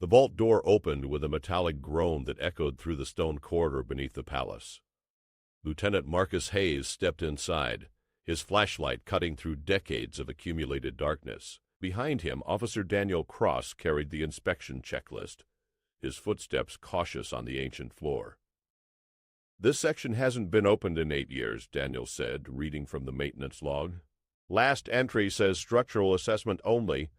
The vault door opened with a metallic groan that echoed through the stone corridor beneath the palace. Lieutenant Marcus Hayes stepped inside, his flashlight cutting through decades of accumulated darkness. Behind him, Officer Daniel Cross carried the inspection checklist, his footsteps cautious on the ancient floor. "This section hasn't been opened in 8 years, Daniel said, reading from the maintenance log. "Last entry says structural assessment only."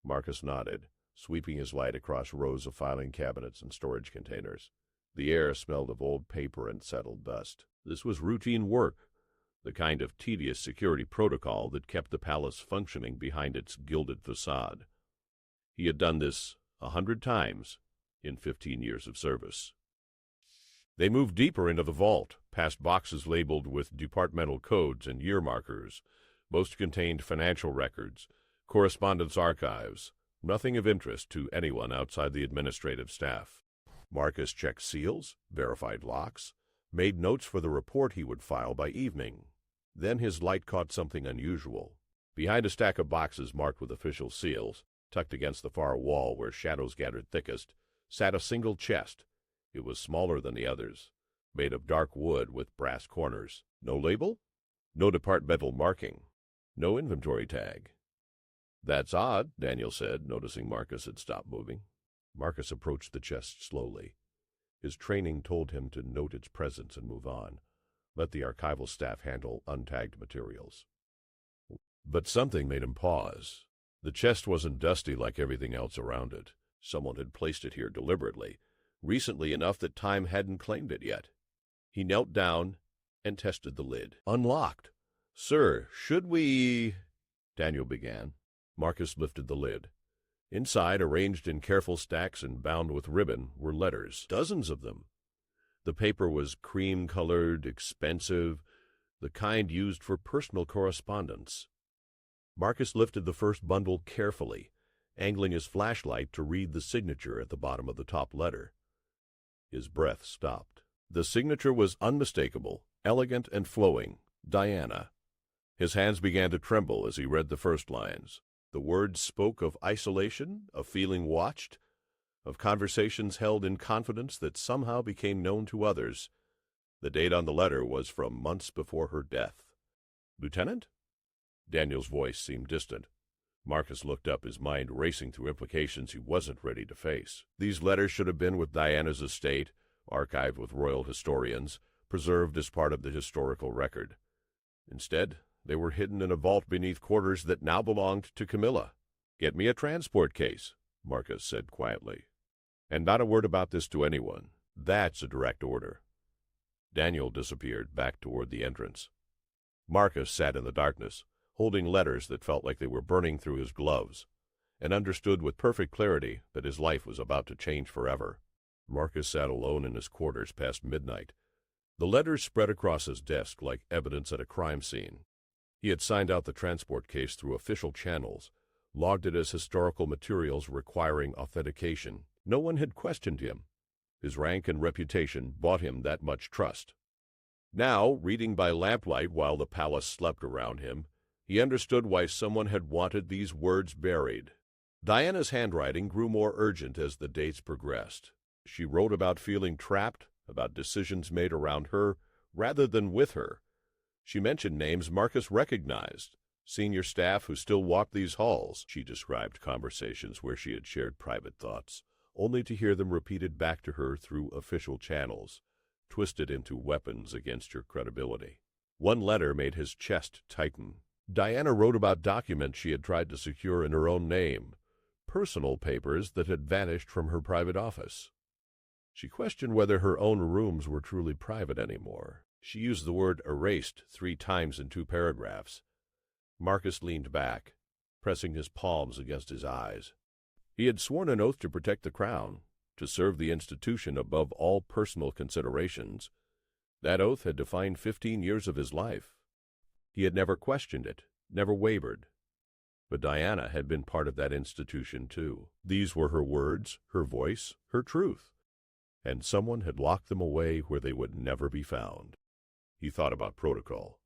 Marcus nodded, sweeping his light across rows of filing cabinets and storage containers. The air smelled of old paper and settled dust. This was routine work, the kind of tedious security protocol that kept the palace functioning behind its gilded facade. He had done this 100 times in 15 years of service. They moved deeper into the vault, past boxes labeled with departmental codes and year markers. Most contained financial records, correspondence archives, nothing of interest to anyone outside the administrative staff. Marcus checked seals, verified locks, made notes for the report he would file by evening. Then his light caught something unusual. Behind a stack of boxes marked with official seals, tucked against the far wall where shadows gathered thickest, sat a single chest. It was smaller than the others, made of dark wood with brass corners. No label? No departmental marking. No inventory tag. "That's odd," Daniel said, noticing Marcus had stopped moving. Marcus approached the chest slowly. His training told him to note its presence and move on. Let the archival staff handle untagged materials. But something made him pause. The chest wasn't dusty like everything else around it. Someone had placed it here deliberately, recently enough that time hadn't claimed it yet. He knelt down and tested the lid. Unlocked. "Sir, should we—" Daniel began. Marcus lifted the lid. Inside, arranged in careful stacks and bound with ribbon, were letters, dozens of them. The paper was cream-colored, expensive, the kind used for personal correspondence. Marcus lifted the first bundle carefully, angling his flashlight to read the signature at the bottom of the top letter. His breath stopped. The signature was unmistakable, elegant and flowing. Diana. His hands began to tremble as he read the first lines. The words spoke of isolation, of feeling watched, of conversations held in confidence that somehow became known to others. The date on the letter was from months before her death. "Lieutenant?" Daniel's voice seemed distant. Marcus looked up, his mind racing through implications he wasn't ready to face. These letters should have been with Diana's estate, archived with royal historians, preserved as part of the historical record. Instead, they were hidden in a vault beneath quarters that now belonged to Camilla. "Get me a transport case," Marcus said quietly. "And not a word about this to anyone. That's a direct order." Daniel disappeared back toward the entrance. Marcus sat in the darkness, holding letters that felt like they were burning through his gloves, and understood with perfect clarity that his life was about to change forever. Marcus sat alone in his quarters past midnight. The letters spread across his desk like evidence at a crime scene. He had signed out the transport case through official channels, logged it as historical materials requiring authentication. No one had questioned him. His rank and reputation bought him that much trust. Now, reading by lamplight while the palace slept around him, he understood why someone had wanted these words buried. Diana's handwriting grew more urgent as the dates progressed. She wrote about feeling trapped, about decisions made around her rather than with her. She mentioned names Marcus recognized, senior staff who still walked these halls. She described conversations where she had shared private thoughts, only to hear them repeated back to her through official channels, twisted into weapons against her credibility. One letter made his chest tighten. Diana wrote about documents she had tried to secure in her own name, personal papers that had vanished from her private office. She questioned whether her own rooms were truly private anymore. She used the word erased 3 times in 2 paragraphs. Marcus leaned back, pressing his palms against his eyes. He had sworn an oath to protect the crown, to serve the institution above all personal considerations. That oath had defined 15 years of his life. He had never questioned it, never wavered. But Diana had been part of that institution, too. These were her words, her voice, her truth. And someone had locked them away where they would never be found. He thought about protocol.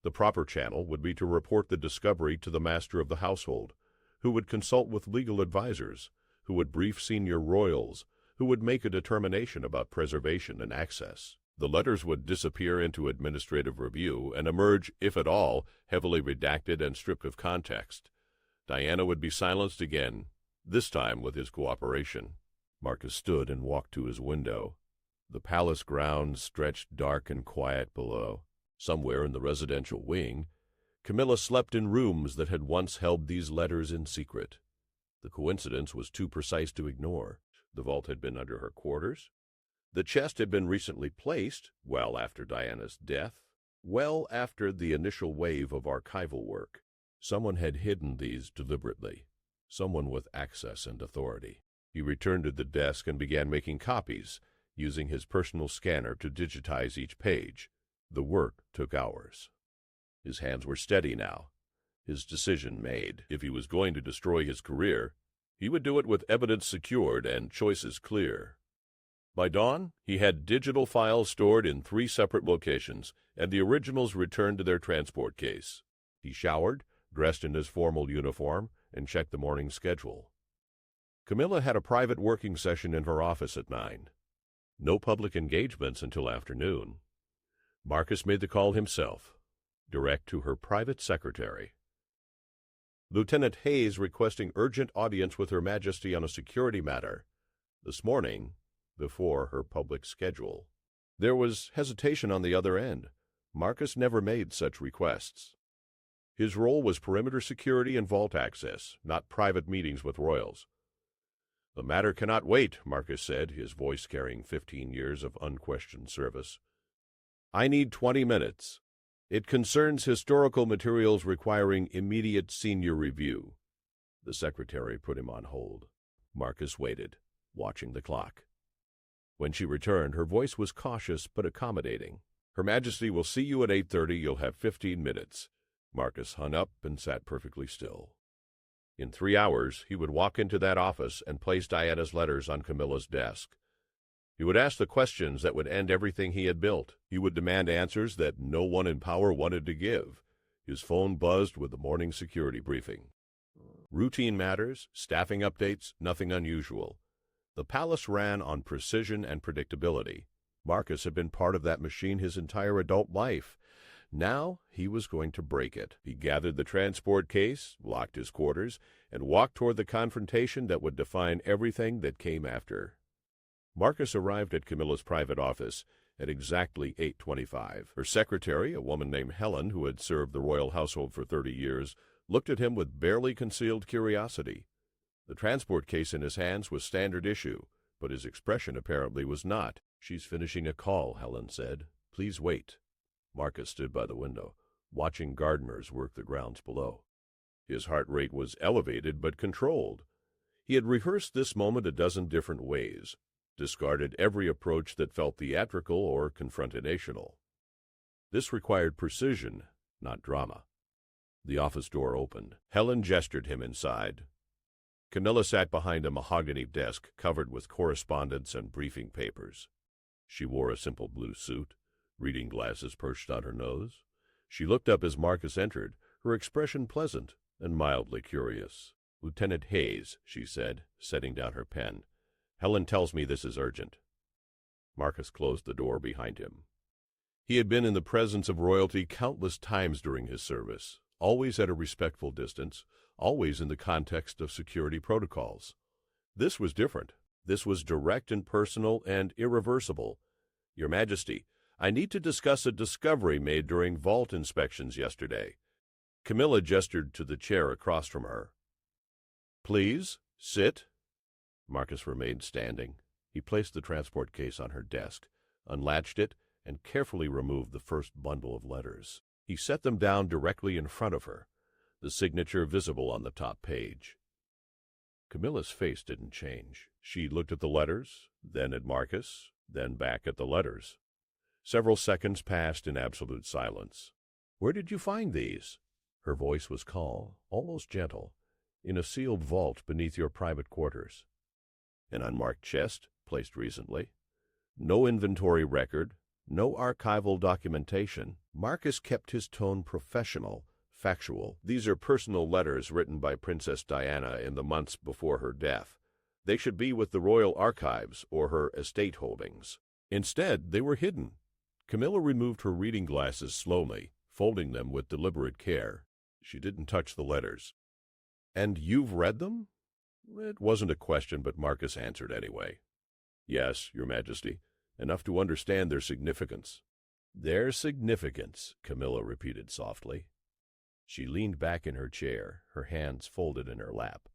The proper channel would be to report the discovery to the master of the household, who would consult with legal advisors, who would brief senior royals, who would make a determination about preservation and access. The letters would disappear into administrative review and emerge, if at all, heavily redacted and stripped of context. Diana would be silenced again, this time with his cooperation. Marcus stood and walked to his window. The palace grounds stretched dark and quiet below. Somewhere in the residential wing, Camilla slept in rooms that had once held these letters in secret. The coincidence was too precise to ignore. The vault had been under her quarters. The chest had been recently placed, well after Diana's death, well after the initial wave of archival work. Someone had hidden these deliberately, someone with access and authority. He returned to the desk and began making copies, using his personal scanner to digitize each page. The work took hours. His hands were steady now, his decision made. If he was going to destroy his career, he would do it with evidence secured and choices clear. By dawn, he had digital files stored in 3 separate locations, and the originals returned to their transport case. He showered, dressed in his formal uniform, and checked the morning schedule. Camilla had a private working session in her office at 9. No public engagements until afternoon. Marcus made the call himself, direct to her private secretary. Lieutenant Hayes requesting urgent audience with Her Majesty on a security matter. This morning, before her public schedule. There was hesitation on the other end. Marcus never made such requests. His role was perimeter security and vault access, not private meetings with royals. The matter cannot wait, Marcus said, his voice carrying 15 years of unquestioned service. I need 20 minutes. It concerns historical materials requiring immediate senior review. The secretary put him on hold. Marcus waited, watching the clock. When she returned, her voice was cautious but accommodating. Her Majesty will see you at 8:30. You'll have 15 minutes. Marcus hung up and sat perfectly still. In 3 hours, he would walk into that office and place Diana's letters on Camilla's desk. He would ask the questions that would end everything he had built. He would demand answers that no one in power wanted to give. His phone buzzed with the morning security briefing. Routine matters, staffing updates, nothing unusual. The palace ran on precision and predictability. Marcus had been part of that machine his entire adult life. Now he was going to break it. He gathered the transport case, locked his quarters, and walked toward the confrontation that would define everything that came after. Marcus arrived at Camilla's private office at exactly 8:25. Her secretary, a woman named Helen who had served the royal household for 30 years, looked at him with barely concealed curiosity. The transport case in his hands was standard issue, but his expression apparently was not. She's finishing a call, Helen said. Please wait. Marcus stood by the window, watching gardeners work the grounds below. His heart rate was elevated but controlled. He had rehearsed this moment a dozen different ways, discarded every approach that felt theatrical or confrontational. This required precision, not drama. The office door opened. Helen gestured him inside. Camilla sat behind a mahogany desk covered with correspondence and briefing papers. She wore a simple blue suit, reading glasses perched on her nose. She looked up as Marcus entered, her expression pleasant and mildly curious. Lieutenant Hayes, she said, setting down her pen. Helen tells me this is urgent. Marcus closed the door behind him. He had been in the presence of royalty countless times during his service, always at a respectful distance, always in the context of security protocols. This was different. This was direct and personal and irreversible. Your Majesty, I need to discuss a discovery made during vault inspections yesterday. Camilla gestured to the chair across from her. Please, sit. Marcus remained standing. He placed the transport case on her desk, unlatched it, and carefully removed the first bundle of letters. He set them down directly in front of her, the signature visible on the top page. Camilla's face didn't change. She looked at the letters, then at Marcus, then back at the letters. Several seconds passed in absolute silence. Where did you find these? Her voice was calm, almost gentle. In a sealed vault beneath your private quarters. An unmarked chest, placed recently. No inventory record, no archival documentation. Marcus kept his tone professional, factual. These are personal letters written by Princess Diana in the months before her death. They should be with the royal archives or her estate holdings. Instead, they were hidden. Camilla removed her reading glasses slowly, folding them with deliberate care. She didn't touch the letters. "And you've read them?" It wasn't a question, but Marcus answered anyway. "Yes, Your Majesty, enough to understand their significance." "Their significance," Camilla repeated softly. She leaned back in her chair, her hands folded in her lap.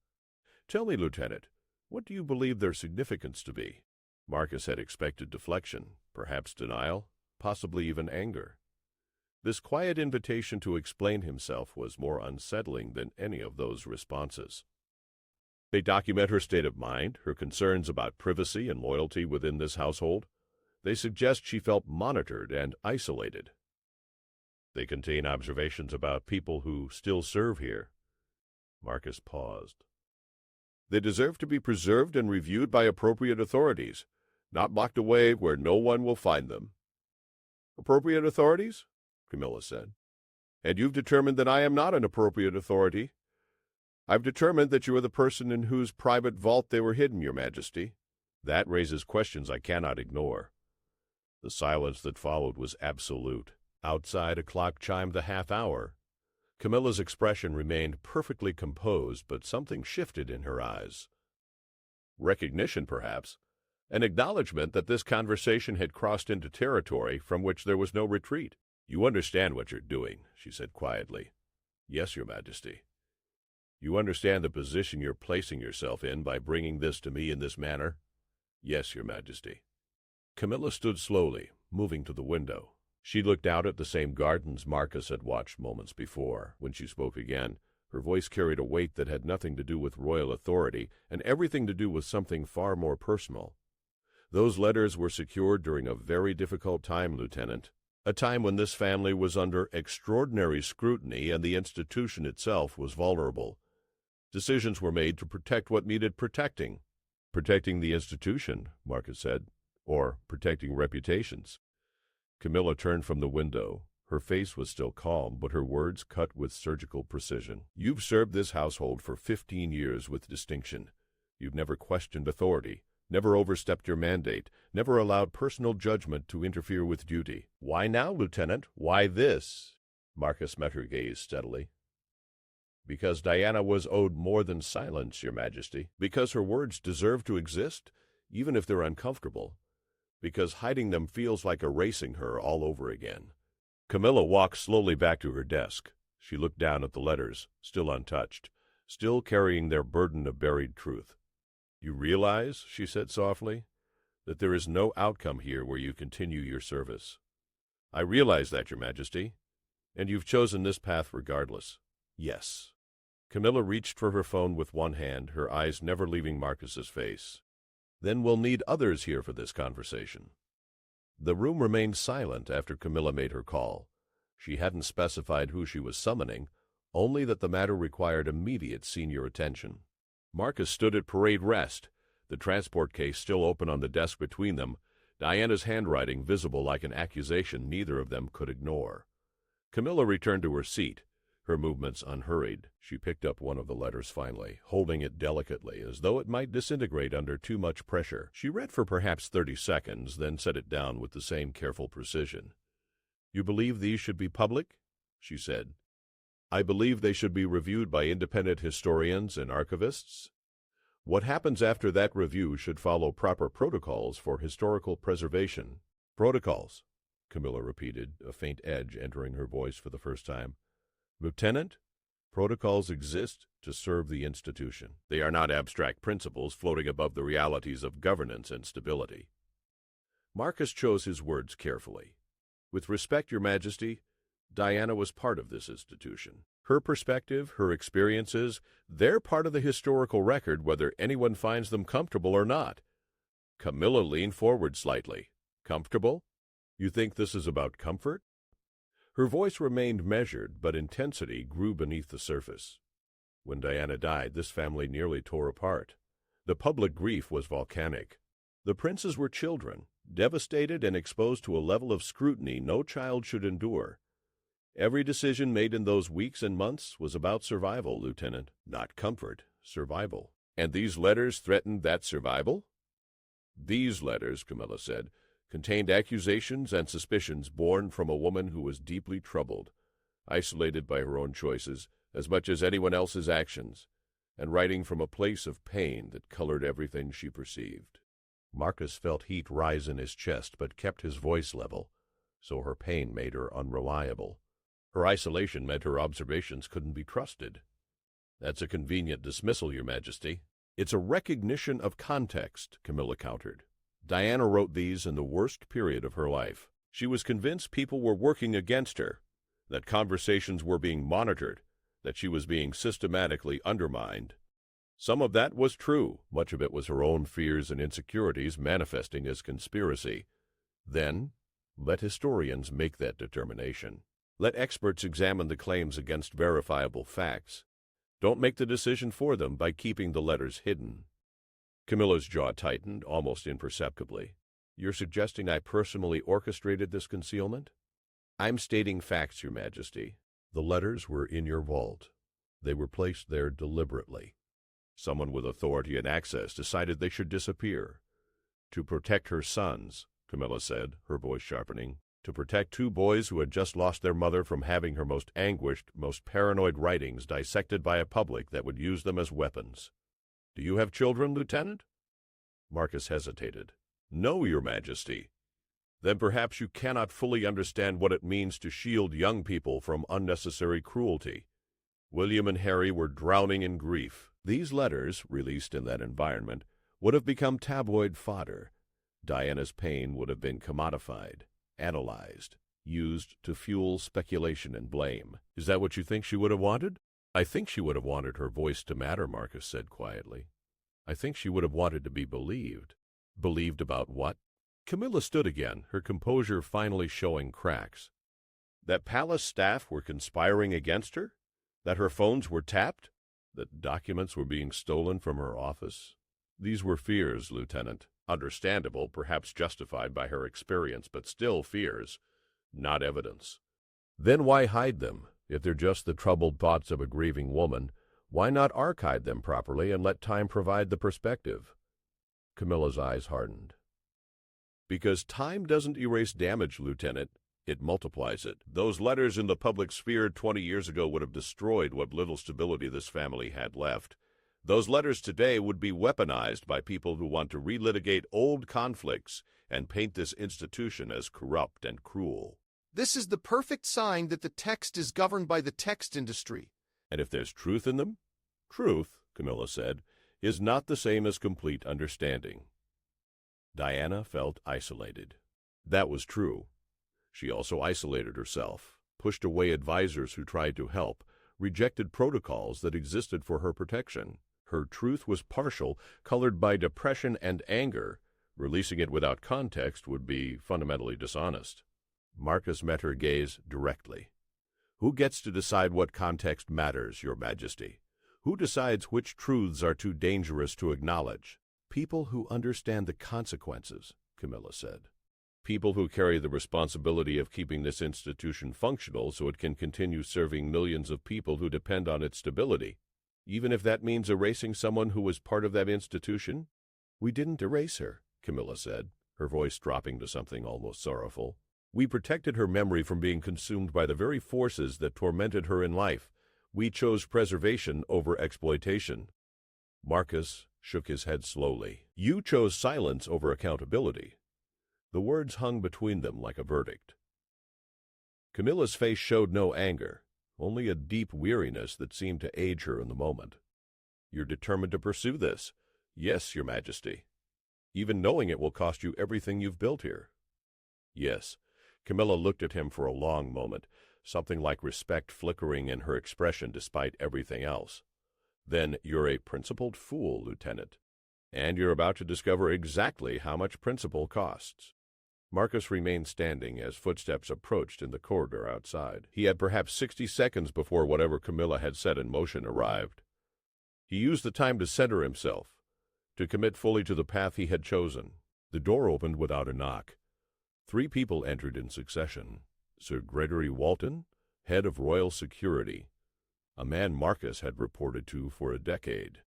"Tell me, Lieutenant, what do you believe their significance to be?" Marcus had expected deflection, perhaps denial, possibly even anger. This quiet invitation to explain himself was more unsettling than any of those responses. "They document her state of mind, her concerns about privacy and loyalty within this household. They suggest she felt monitored and isolated. They contain observations about people who still serve here." Marcus paused. "They deserve to be preserved and reviewed by appropriate authorities, not locked away where no one will find them." "Appropriate authorities?" Camilla said. "And you've determined that I am not an appropriate authority." "I've determined that you are the person in whose private vault they were hidden, Your Majesty." "That raises questions I cannot ignore." The silence that followed was absolute. Outside, a clock chimed the half-hour. Camilla's expression remained perfectly composed, but something shifted in her eyes. Recognition, perhaps. An acknowledgement that this conversation had crossed into territory from which there was no retreat. "You understand what you're doing," she said quietly. "Yes, Your Majesty." "You understand the position you're placing yourself in by bringing this to me in this manner?" "Yes, Your Majesty." Camilla stood slowly, moving to the window. She looked out at the same gardens Marcus had watched moments before. When she spoke again, her voice carried a weight that had nothing to do with royal authority and everything to do with something far more personal. "Those letters were secured during a very difficult time, Lieutenant. A time when this family was under extraordinary scrutiny and the institution itself was vulnerable. Decisions were made to protect what needed protecting." "Protecting the institution," Marcus said, "or protecting reputations." Camilla turned from the window. Her face was still calm, but her words cut with surgical precision. "You've served this household for 15 years with distinction. You've never questioned authority, never overstepped your mandate, never allowed personal judgment to interfere with duty. Why now, Lieutenant? Why this?" Marcus met her gaze steadily. "Because Diana was owed more than silence, Your Majesty. Because her words deserve to exist, even if they're uncomfortable. Because hiding them feels like erasing her all over again." Camilla walked slowly back to her desk. She looked down at the letters, still untouched, still carrying their burden of buried truth. "You realize," she said softly, "that there is no outcome here where you continue your service." "I realize that, Your Majesty. And you've chosen this path regardless." "Yes." Camilla reached for her phone with one hand, her eyes never leaving Marcus's face. "Then we'll need others here for this conversation." The room remained silent after Camilla made her call. She hadn't specified who she was summoning, only that the matter required immediate senior attention. Marcus stood at parade rest, the transport case still open on the desk between them, Diana's handwriting visible like an accusation neither of them could ignore. Camilla returned to her seat, her movements unhurried. She picked up one of the letters finally, holding it delicately, as though it might disintegrate under too much pressure. She read for perhaps 30 seconds, then set it down with the same careful precision. "You believe these should be public?" she said. "I believe they should be reviewed by independent historians and archivists. What happens after that review should follow proper protocols for historical preservation." "Protocols," Camilla repeated, a faint edge entering her voice for the first time. "Lieutenant, protocols exist to serve the institution. They are not abstract principles floating above the realities of governance and stability." Marcus chose his words carefully. "With respect, Your Majesty, Diana was part of this institution. Her perspective, her experiences, they're part of the historical record whether anyone finds them comfortable or not." Camilla leaned forward slightly. "Comfortable? You think this is about comfort?" Her voice remained measured, but intensity grew beneath the surface. When Diana died, this family nearly tore apart. The public grief was volcanic. The princes were children, devastated and exposed to a level of scrutiny no child should endure. Every decision made in those weeks and months was about survival, Lieutenant. Not comfort, survival. And these letters threatened that survival? These letters, Camilla said, contained accusations and suspicions born from a woman who was deeply troubled, isolated by her own choices as much as anyone else's actions, and writing from a place of pain that colored everything she perceived. Marcus felt heat rise in his chest, but kept his voice level, so her pain made her unreliable. Her isolation meant her observations couldn't be trusted. That's a convenient dismissal, Your Majesty. It's a recognition of context, Camilla countered. Diana wrote these in the worst period of her life. She was convinced people were working against her, that conversations were being monitored, that she was being systematically undermined. Some of that was true. Much of it was her own fears and insecurities manifesting as conspiracy. Then, let historians make that determination. Let experts examine the claims against verifiable facts. Don't make the decision for them by keeping the letters hidden. Camilla's jaw tightened, almost imperceptibly. You're suggesting I personally orchestrated this concealment? I'm stating facts, Your Majesty. The letters were in your vault. They were placed there deliberately. Someone with authority and access decided they should disappear. To protect her sons, Camilla said, her voice sharpening. To protect two boys who had just lost their mother from having her most anguished, most paranoid writings dissected by a public that would use them as weapons. Do you have children, Lieutenant? Marcus hesitated. No, Your Majesty. Then perhaps you cannot fully understand what it means to shield young people from unnecessary cruelty. William and Harry were drowning in grief. These letters, released in that environment, would have become tabloid fodder. Diana's pain would have been commodified, analyzed, used to fuel speculation and blame. Is that what you think she would have wanted? I think she would have wanted her voice to matter, Marcus said quietly. I think she would have wanted to be believed. Believed about what? Camilla stood again, her composure finally showing cracks. That palace staff were conspiring against her? That her phones were tapped? That documents were being stolen from her office? These were fears, Lieutenant. Understandable, perhaps justified by her experience, but still fears, not evidence. Then why hide them? If they're just the troubled thoughts of a grieving woman, why not archive them properly and let time provide the perspective? Camilla's eyes hardened. Because time doesn't erase damage, Lieutenant. It multiplies it. Those letters in the public sphere 20 years ago would have destroyed what little stability this family had left. Those letters today would be weaponized by people who want to relitigate old conflicts and paint this institution as corrupt and cruel. This is the perfect sign that the text is governed by the text industry. And if there's truth in them? Truth, Camilla said, is not the same as complete understanding. Diana felt isolated. That was true. She also isolated herself, pushed away advisors who tried to help, rejected protocols that existed for her protection. Her truth was partial, colored by depression and anger. Releasing it without context would be fundamentally dishonest. Marcus met her gaze directly. Who gets to decide what context matters, Your Majesty? Who decides which truths are too dangerous to acknowledge? People who understand the consequences, Camilla said. People who carry the responsibility of keeping this institution functional so it can continue serving millions of people who depend on its stability. Even if that means erasing someone who was part of that institution? We didn't erase her, Camilla said, her voice dropping to something almost sorrowful. We protected her memory from being consumed by the very forces that tormented her in life. We chose preservation over exploitation. Marcus shook his head slowly. You chose silence over accountability. The words hung between them like a verdict. Camilla's face showed no anger, only a deep weariness that seemed to age her in the moment. You're determined to pursue this? Yes, Your Majesty. Even knowing it will cost you everything you've built here? Yes. Camilla looked at him for a long moment, something like respect flickering in her expression despite everything else. Then you're a principled fool, Lieutenant. And you're about to discover exactly how much principle costs. Marcus remained standing as footsteps approached in the corridor outside. He had perhaps 60 seconds before whatever Camilla had set in motion arrived. He used the time to center himself, to commit fully to the path he had chosen. The door opened without a knock. 3 people entered in succession. Sir Gregory Walton, head of royal security, a man Marcus had reported to for a decade.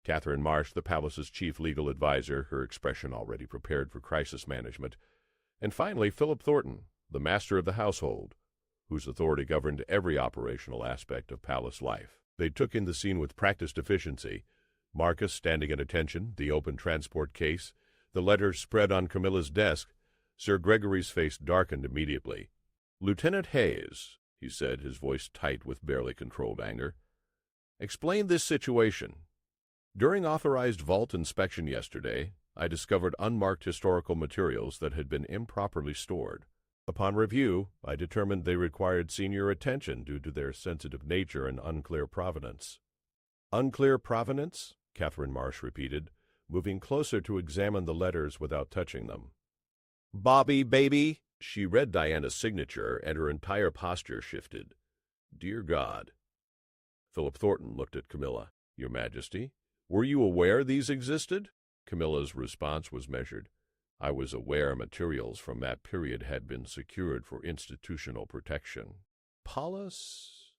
Catherine Marsh, the palace's chief legal advisor, her expression already prepared for crisis management. And finally, Philip Thornton, the master of the household, whose authority governed every operational aspect of palace life. They took in the scene with practiced efficiency. Marcus standing at attention, the open transport case, the letters spread on Camilla's desk. Sir Gregory's face darkened immediately. "Lieutenant Hayes," he said, his voice tight with barely controlled anger, "explain this situation. During authorized vault inspection yesterday, I discovered unmarked historical materials that had been improperly stored. Upon review, I determined they required senior attention due to their sensitive nature and unclear provenance." "Unclear provenance?" Catherine Marsh repeated, moving closer to examine the letters without touching them. "Bobby, baby!" She read Diana's signature, and her entire posture shifted. "Dear God." Philip Thornton looked at Camilla. "Your Majesty, were you aware these existed?" Camilla's response was measured. "I was aware materials from that period had been secured for institutional protection." "Paulus?"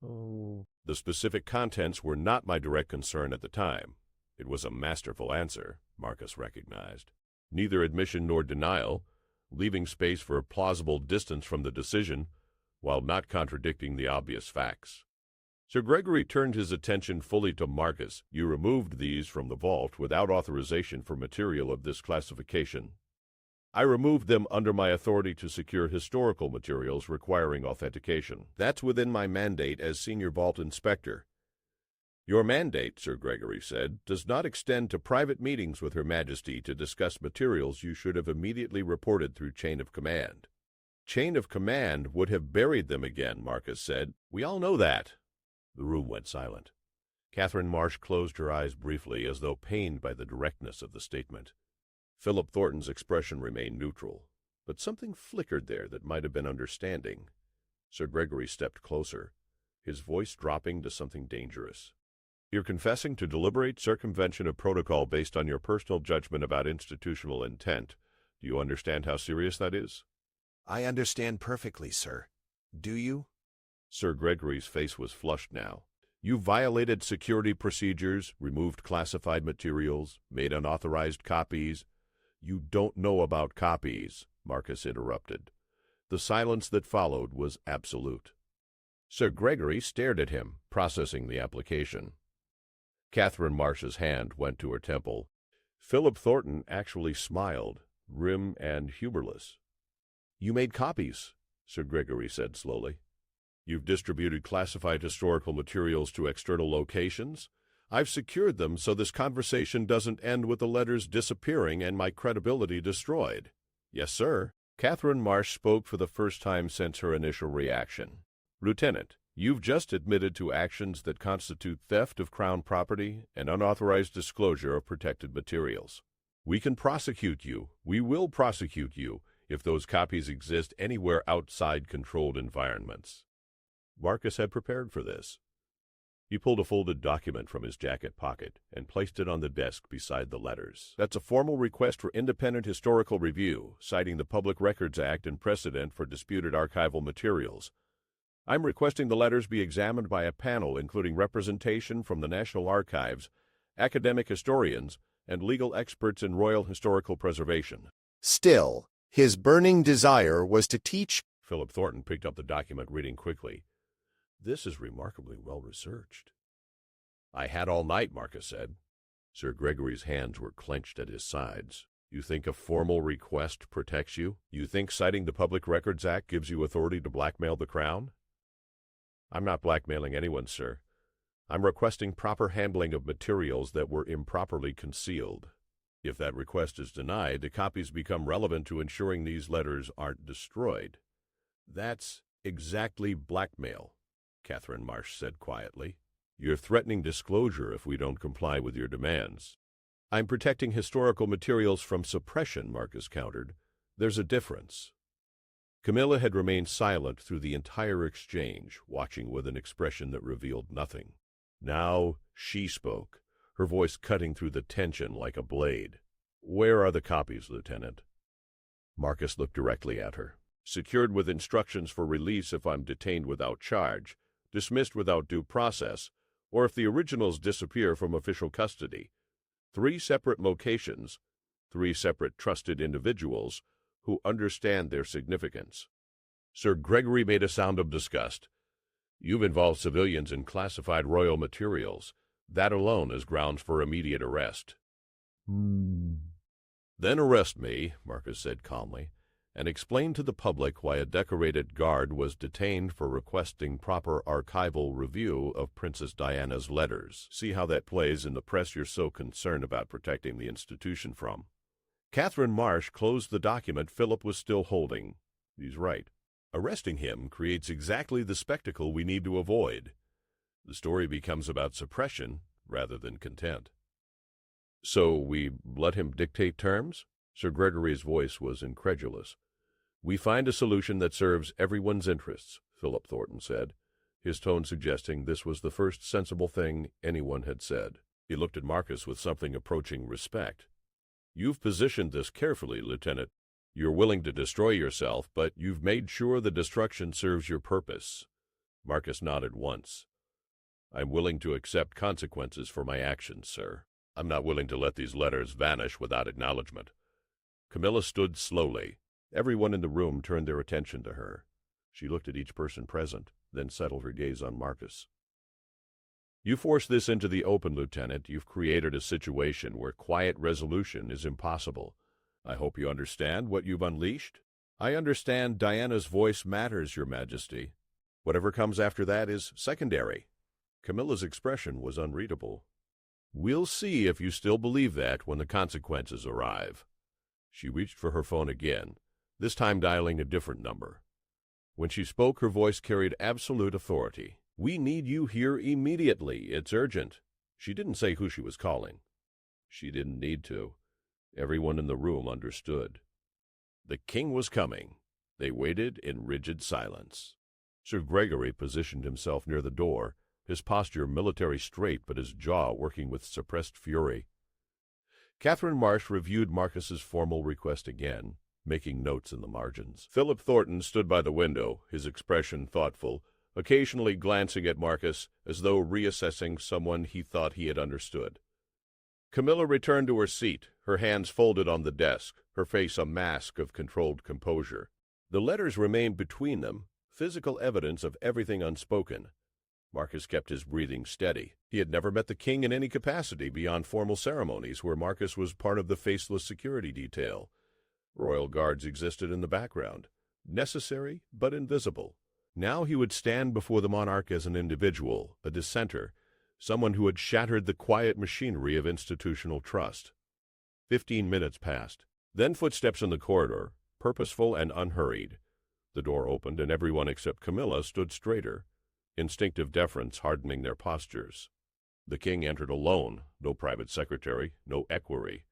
"Oh." "The specific contents were not my direct concern at the time." It was a masterful answer, Marcus recognized. Neither admission nor denial, leaving space for a plausible distance from the decision, while not contradicting the obvious facts. Sir Gregory turned his attention fully to Marcus. "You removed these from the vault without authorization for material of this classification." "I removed them under my authority to secure historical materials requiring authentication. That's within my mandate as senior vault inspector." "Your mandate," Sir Gregory said, "does not extend to private meetings with Her Majesty to discuss materials you should have immediately reported through chain of command." "Chain of command would have buried them again," Marcus said. "We all know that." The room went silent. Catherine Marsh closed her eyes briefly, as though pained by the directness of the statement. Philip Thornton's expression remained neutral, but something flickered there that might have been understanding. Sir Gregory stepped closer, his voice dropping to something dangerous. "You're confessing to deliberate circumvention of protocol based on your personal judgment about institutional intent. Do you understand how serious that is?" "I understand perfectly, sir. Do you?" Sir Gregory's face was flushed now. "You violated security procedures, removed classified materials, made unauthorized copies." "You don't know about copies," Marcus interrupted. The silence that followed was absolute. Sir Gregory stared at him, processing the application. Catherine Marsh's hand went to her temple. Philip Thornton actually smiled, grim and humorless. "You made copies," Sir Gregory said slowly. "You've distributed classified historical materials to external locations. I've secured them so this conversation doesn't end with the letters disappearing and my credibility destroyed." "Yes, sir." Catherine Marsh spoke for the first time since her initial reaction. "Lieutenant, you've just admitted to actions that constitute theft of Crown property and unauthorized disclosure of protected materials. We can prosecute you. We will prosecute you if those copies exist anywhere outside controlled environments." Marcus had prepared for this. He pulled a folded document from his jacket pocket and placed it on the desk beside the letters. "That's a formal request for independent historical review, citing the Public Records Act and precedent for disputed archival materials. I'm requesting the letters be examined by a panel including representation from the National Archives, academic historians, and legal experts in royal historical preservation." Still, his burning desire was to teach. Philip Thornton picked up the document, reading quickly. "This is remarkably well researched." "I had all night," Marcus said. Sir Gregory's hands were clenched at his sides. "You think a formal request protects you? You think citing the Public Records Act gives you authority to blackmail the Crown?" "I'm not blackmailing anyone, sir. I'm requesting proper handling of materials that were improperly concealed. If that request is denied, the copies become relevant to ensuring these letters aren't destroyed." "That's exactly blackmail," Catherine Marsh said quietly. "You're threatening disclosure if we don't comply with your demands." "I'm protecting historical materials from suppression," Marcus countered. "There's a difference." Camilla had remained silent through the entire exchange, watching with an expression that revealed nothing. Now she spoke, her voice cutting through the tension like a blade. "Where are the copies, Lieutenant?" Marcus looked directly at her. "Secured with instructions for release if I'm detained without charge, dismissed without due process, or if the originals disappear from official custody. 3 separate locations, 3 separate trusted individuals who understand their significance. Sir Gregory made a sound of disgust. You've involved civilians in classified royal materials. That alone is grounds for immediate arrest. Then arrest me, Marcus said calmly, and explain to the public why a decorated guard was detained for requesting proper archival review of Princess Diana's letters. See how that plays in the press you're so concerned about protecting the institution from. Catherine Marsh closed the document Philip was still holding. He's right. Arresting him creates exactly the spectacle we need to avoid. The story becomes about suppression rather than content. So we let him dictate terms? Sir Gregory's voice was incredulous. We find a solution that serves everyone's interests, Philip Thornton said, his tone suggesting this was the first sensible thing anyone had said. He looked at Marcus with something approaching respect. You've positioned this carefully, Lieutenant. You're willing to destroy yourself, but you've made sure the destruction serves your purpose. Marcus nodded once. I'm willing to accept consequences for my actions, sir. I'm not willing to let these letters vanish without acknowledgment. Camilla stood slowly. Everyone in the room turned their attention to her. She looked at each person present, then settled her gaze on Marcus. You force this into the open, Lieutenant. You've created a situation where quiet resolution is impossible. I hope you understand what you've unleashed. I understand Diana's voice matters, Your Majesty. Whatever comes after that is secondary. Camilla's expression was unreadable. We'll see if you still believe that when the consequences arrive. She reached for her phone again, this time dialing a different number. When she spoke, her voice carried absolute authority. We need you here immediately. It's urgent. She didn't say who she was calling. She didn't need to. Everyone in the room understood. The king was coming. They waited in rigid silence. Sir Gregory positioned himself near the door, his posture military straight but his jaw working with suppressed fury. Catherine Marsh reviewed Marcus's formal request again, making notes in the margins. Philip Thornton stood by the window, his expression thoughtful, occasionally glancing at Marcus as though reassessing someone he thought he had understood. Camilla returned to her seat, her hands folded on the desk, her face a mask of controlled composure. The letters remained between them, physical evidence of everything unspoken. Marcus kept his breathing steady. He had never met the king in any capacity beyond formal ceremonies where Marcus was part of the faceless security detail. Royal guards existed in the background, necessary but invisible. Now he would stand before the monarch as an individual, a dissenter, someone who had shattered the quiet machinery of institutional trust. 15 minutes passed. Then footsteps in the corridor, purposeful and unhurried. The door opened and everyone except Camilla stood straighter, instinctive deference hardening their postures. The king entered alone, no private secretary, no equerry.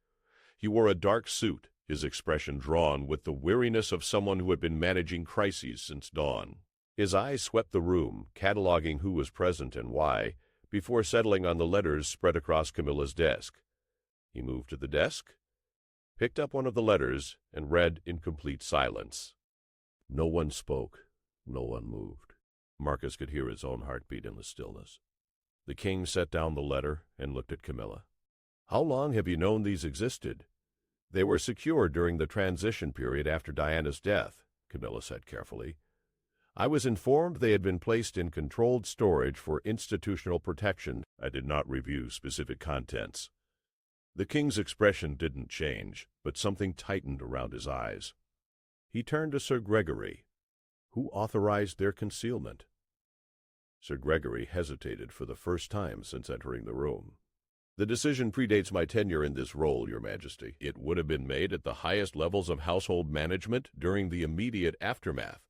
He wore a dark suit, his expression drawn with the weariness of someone who had been managing crises since dawn. His eyes swept the room, cataloging who was present and why, before settling on the letters spread across Camilla's desk. He moved to the desk, picked up one of the letters, and read in complete silence. No one spoke, no one moved. Marcus could hear his own heartbeat in the stillness. The king set down the letter and looked at Camilla. How long have you known these existed? They were secured during the transition period after Diana's death, Camilla said carefully. I was informed they had been placed in controlled storage for institutional protection. I did not review specific contents. The king's expression didn't change, but something tightened around his eyes. He turned to Sir Gregory. Who authorized their concealment? Sir Gregory hesitated for the first time since entering the room. The decision predates my tenure in this role, Your Majesty. It would have been made at the highest levels of household management during the immediate aftermath.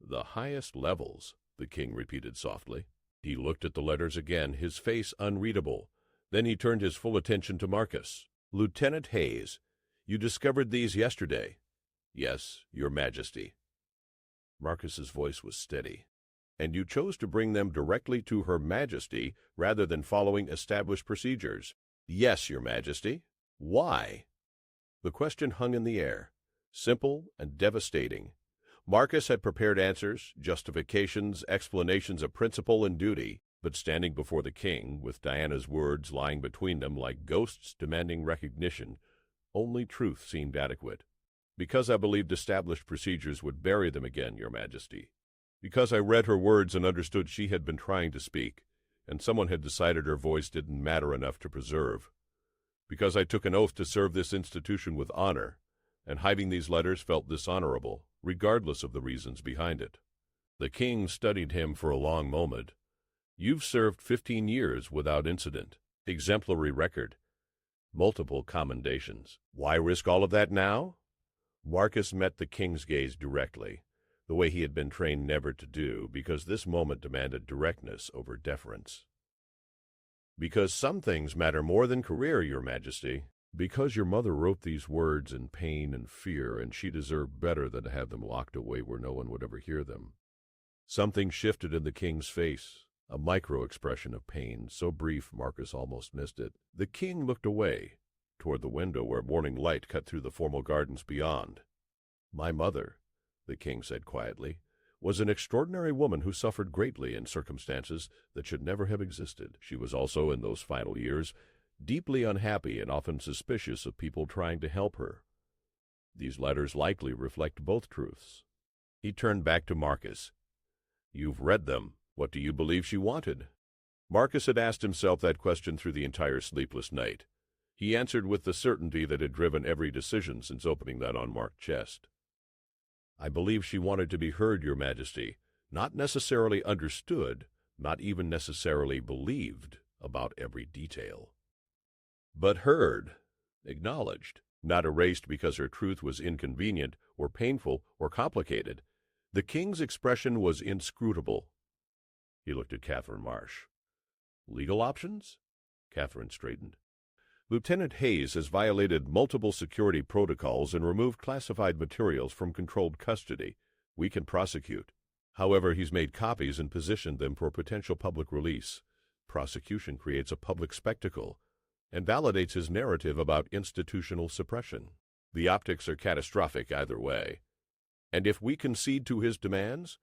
The highest levels, the king repeated softly. He looked at the letters again, his face unreadable. Then he turned his full attention to Marcus. Lieutenant Hayes, you discovered these yesterday. Yes, Your Majesty. Marcus's voice was steady. And you chose to bring them directly to Her Majesty rather than following established procedures. Yes, Your Majesty. Why? The question hung in the air, simple and devastating. Marcus had prepared answers, justifications, explanations of principle and duty. But standing before the king, with Diana's words lying between them like ghosts demanding recognition, only truth seemed adequate. Because I believed established procedures would bury them again, Your Majesty. Because I read her words and understood she had been trying to speak, and someone had decided her voice didn't matter enough to preserve. Because I took an oath to serve this institution with honor, and hiding these letters felt dishonorable, regardless of the reasons behind it. The king studied him for a long moment. You've served 15 years without incident. Exemplary record. Multiple commendations. Why risk all of that now? Marcus met the king's gaze directly, the way he had been trained never to do, because this moment demanded directness over deference. Because some things matter more than career, Your Majesty. Because your mother wrote these words in pain and fear, and she deserved better than to have them locked away where no one would ever hear them. Something shifted in the king's face, a micro-expression of pain, so brief Marcus almost missed it. The king looked away, toward the window where morning light cut through the formal gardens beyond. My mother, the king said quietly, was an extraordinary woman who suffered greatly in circumstances that should never have existed. She was also, in those final years, deeply unhappy and often suspicious of people trying to help her. These letters likely reflect both truths. He turned back to Marcus. You've read them. What do you believe she wanted? Marcus had asked himself that question through the entire sleepless night. He answered with the certainty that had driven every decision since opening that unmarked chest. I believe she wanted to be heard, Your Majesty, not necessarily understood, not even necessarily believed about every detail. But heard, acknowledged, not erased because her truth was inconvenient or painful or complicated. The king's expression was inscrutable. He looked at Catherine Marsh. Legal options? Catherine straightened. Lieutenant Hayes has violated multiple security protocols and removed classified materials from controlled custody. We can prosecute. However, he's made copies and positioned them for potential public release. Prosecution creates a public spectacle and validates his narrative about institutional suppression. The optics are catastrophic either way. And if we concede to his demands,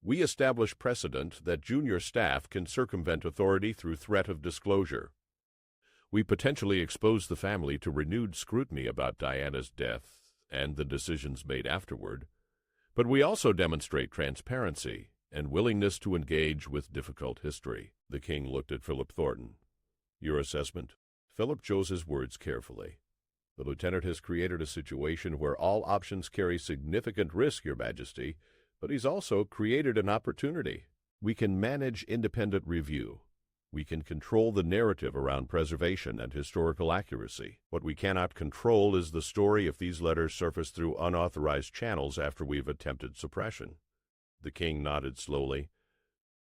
we establish precedent that junior staff can circumvent authority through threat of disclosure. We potentially expose the family to renewed scrutiny about Diana's death and the decisions made afterward, but we also demonstrate transparency and willingness to engage with difficult history. The king looked at Philip Thornton. Your assessment? Philip chose his words carefully. The lieutenant has created a situation where all options carry significant risk, Your Majesty, but he's also created an opportunity. We can manage independent review. We can control the narrative around preservation and historical accuracy. What we cannot control is the story if these letters surface through unauthorized channels after we've attempted suppression. The king nodded slowly.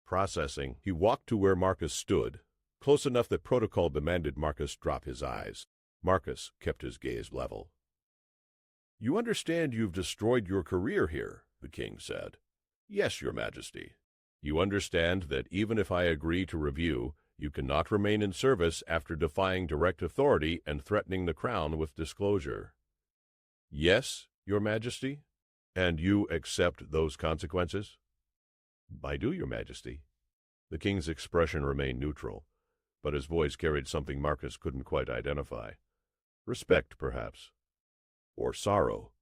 Processing, he walked to where Marcus stood, close enough that protocol demanded Marcus drop his eyes. Marcus kept his gaze level. You understand you've destroyed your career here, the king said. Yes, Your Majesty. You understand that even if I agree to review, you cannot remain in service after defying direct authority and threatening the crown with disclosure. Yes, Your Majesty? And you accept those consequences? I do, Your Majesty. The king's expression remained neutral, but his voice carried something Marcus couldn't quite identify. Respect, perhaps. Or sorrow.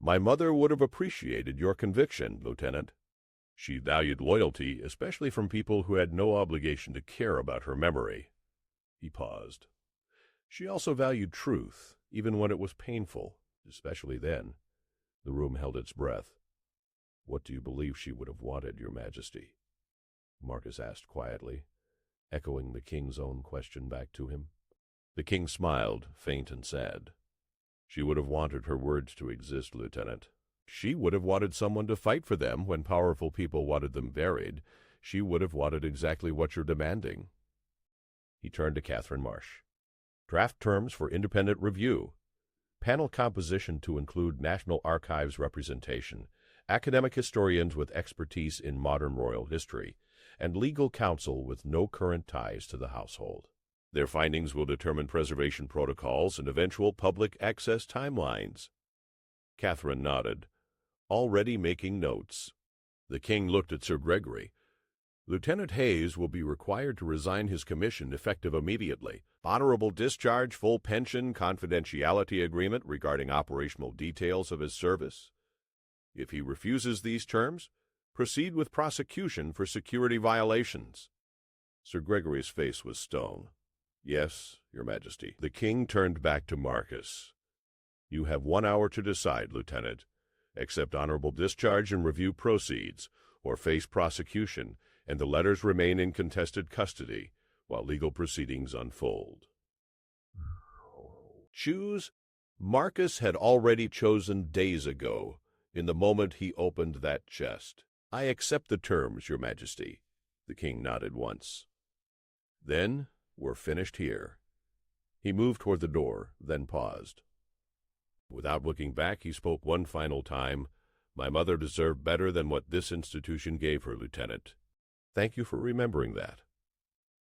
My mother would have appreciated your conviction, Lieutenant. She valued loyalty, especially from people who had no obligation to care about her memory. He paused. She also valued truth, even when it was painful, especially then. The room held its breath. What do you believe she would have wanted, Your Majesty? Marcus asked quietly, echoing the king's own question back to him. The king smiled, faint and sad. She would have wanted her words to exist, Lieutenant. She would have wanted someone to fight for them when powerful people wanted them buried. She would have wanted exactly what you're demanding. He turned to Catherine Marsh. Draft terms for independent review. Panel composition to include National Archives representation, academic historians with expertise in modern royal history, and legal counsel with no current ties to the household. Their findings will determine preservation protocols and eventual public access timelines. Catherine nodded, already making notes. The king looked at Sir Gregory. Lieutenant Hayes will be required to resign his commission effective immediately. Honorable discharge, full pension, confidentiality agreement regarding operational details of his service. If he refuses these terms, proceed with prosecution for security violations. Sir Gregory's face was stone. Yes, Your Majesty. The king turned back to Marcus. You have 1 hour to decide, Lieutenant. Accept honorable discharge and review proceeds, or face prosecution, and the letters remain in contested custody while legal proceedings unfold. Choose? Marcus had already chosen days ago, in the moment he opened that chest. I accept the terms, Your Majesty. The king nodded once. Then we're finished here. He moved toward the door, then paused. Without looking back, he spoke one final time. My mother deserved better than what this institution gave her, Lieutenant. Thank you for remembering that.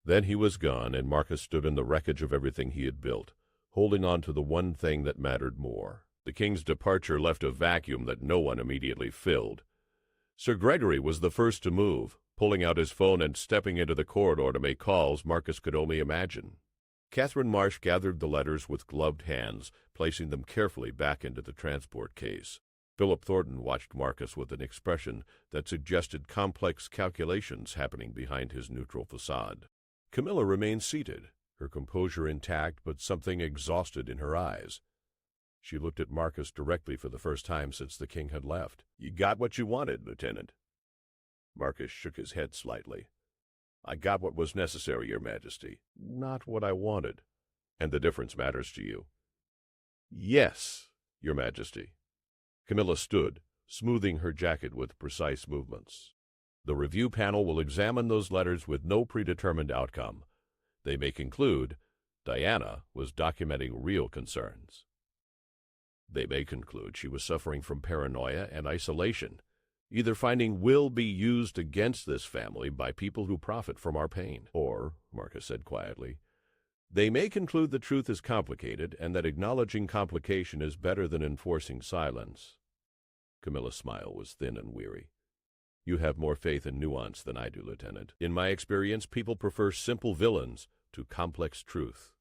Then he was gone, and Marcus stood in the wreckage of everything he had built, holding on to the one thing that mattered more. The king's departure left a vacuum that no one immediately filled. Sir Gregory was the first to move, pulling out his phone and stepping into the corridor to make calls Marcus could only imagine. Catherine Marsh gathered the letters with gloved hands, placing them carefully back into the transport case. Philip Thornton watched Marcus with an expression that suggested complex calculations happening behind his neutral facade. Camilla remained seated, her composure intact but something exhausted in her eyes. She looked at Marcus directly for the first time since the king had left. You got what you wanted, Lieutenant. Marcus shook his head slightly. I got what was necessary, Your Majesty. Not what I wanted. And the difference matters to you. Yes, Your Majesty. Camilla stood, smoothing her jacket with precise movements. The review panel will examine those letters with no predetermined outcome. They may conclude Diana was documenting real concerns. They may conclude she was suffering from paranoia and isolation. Either finding will be used against this family by people who profit from our pain. Or, Marcus said quietly, they may conclude the truth is complicated and that acknowledging complication is better than enforcing silence. Camilla's smile was thin and weary. You have more faith in nuance than I do, Lieutenant. In my experience, people prefer simple villains to complex truth.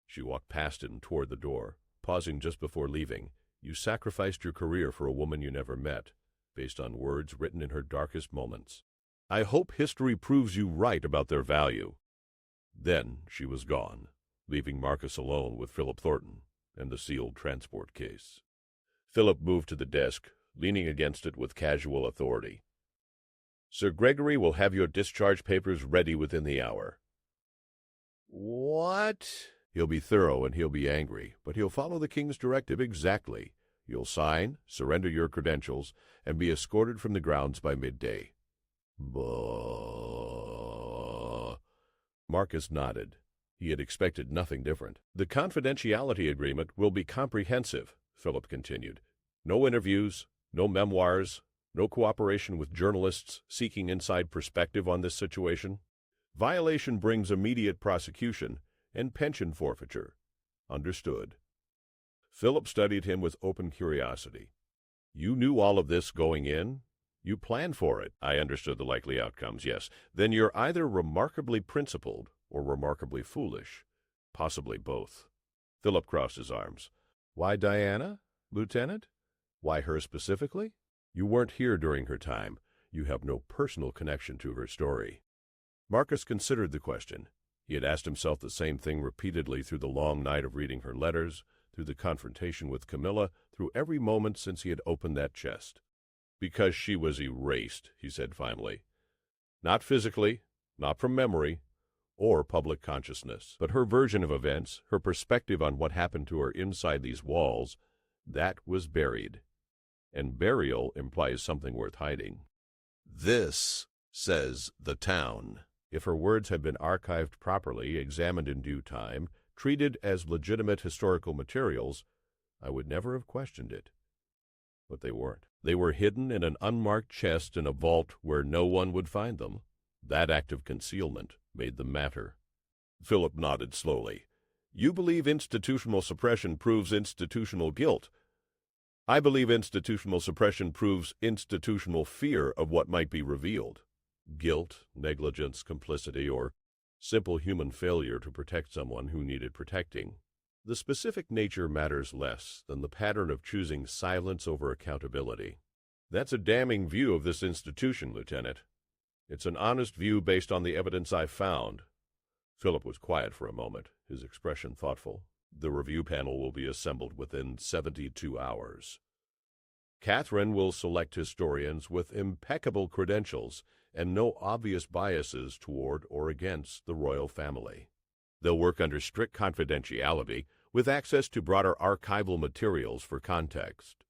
She walked past him toward the door, pausing just before leaving. You sacrificed your career for a woman you never met, based on words written in her darkest moments. I hope history proves you right about their value. Then she was gone, leaving Marcus alone with Philip Thornton and the sealed transport case. Philip moved to the desk, leaning against it with casual authority. Sir Gregory will have your discharge papers ready within the hour. What? He'll be thorough and he'll be angry, but he'll follow the king's directive exactly. You'll sign, surrender your credentials, and be escorted from the grounds by midday. Bah. Marcus nodded. He had expected nothing different. The confidentiality agreement will be comprehensive, Philip continued. No interviews, no memoirs, no cooperation with journalists seeking inside perspective on this situation. Violation brings immediate prosecution and pension forfeiture. Understood. Philip studied him with open curiosity. You knew all of this going in? You planned for it. I understood the likely outcomes, yes. Then you're either remarkably principled or remarkably foolish. Possibly both. Philip crossed his arms. Why Diana, Lieutenant? Why her specifically? You weren't here during her time. You have no personal connection to her story. Marcus considered the question. He had asked himself the same thing repeatedly through the long night of reading her letters, through the confrontation with Camilla, through every moment since he had opened that chest. Because she was erased, he said finally. Not physically, not from memory, or public consciousness, but her version of events, her perspective on what happened to her inside these walls, that was buried. And burial implies something worth hiding. This, says the town. If her words had been archived properly, examined in due time, treated as legitimate historical materials, I would never have questioned it. But they weren't. They were hidden in an unmarked chest in a vault where no one would find them. That act of concealment made them matter. Philip nodded slowly. You believe institutional suppression proves institutional guilt. I believe institutional suppression proves institutional fear of what might be revealed. guilt, negligence, complicity, or simple human failure to protect someone who needed protecting. The specific nature matters less than the pattern of choosing silence over accountability. That's a damning view of this institution, Lieutenant. It's an honest view based on the evidence I've found. Philip was quiet for a moment, his expression thoughtful. The review panel will be assembled within 72 hours. Catherine will select historians with impeccable credentials and no obvious biases toward or against the royal family. They'll work under strict confidentiality with access to broader archival materials for context.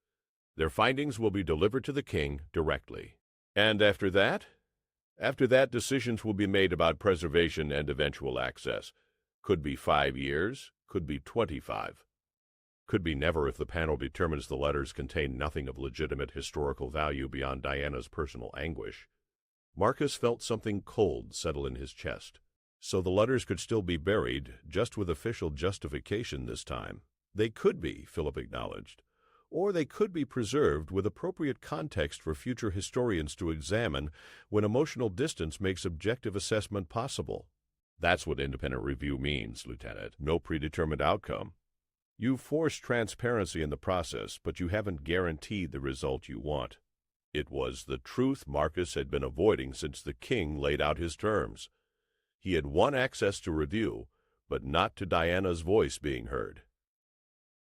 Their findings will be delivered to the king directly. And after that, decisions will be made about preservation and eventual access. Could be 5 years, could be 25. Could be never if the panel determines the letters contain nothing of legitimate historical value beyond Diana's personal anguish. Marcus felt something cold settle in his chest. So the letters could still be buried, just with official justification this time. They could be, Philip acknowledged. Or they could be preserved with appropriate context for future historians to examine when emotional distance makes objective assessment possible. That's what independent review means, Lieutenant. No predetermined outcome. You've forced transparency in the process, but you haven't guaranteed the result you want. It was the truth Marcus had been avoiding since the king laid out his terms. He had won access to review, but not to Diana's voice being heard.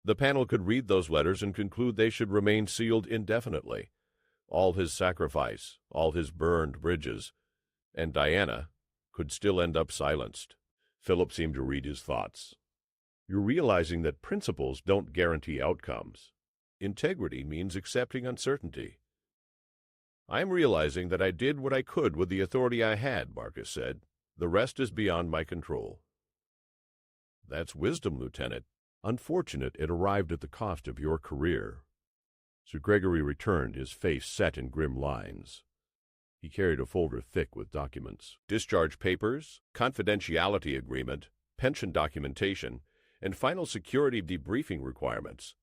The panel could read those letters and conclude they should remain sealed indefinitely. All his sacrifice, all his burned bridges, and Diana could still end up silenced. Philip seemed to read his thoughts. You're realizing that principles don't guarantee outcomes. Integrity means accepting uncertainty. I'm realizing that I did what I could with the authority I had, Marcus said. The rest is beyond my control. That's wisdom, Lieutenant. Unfortunate it arrived at the cost of your career. Sir Gregory returned, his face set in grim lines. He carried a folder thick with documents. Discharge papers, confidentiality agreement, pension documentation, and final security debriefing requirements.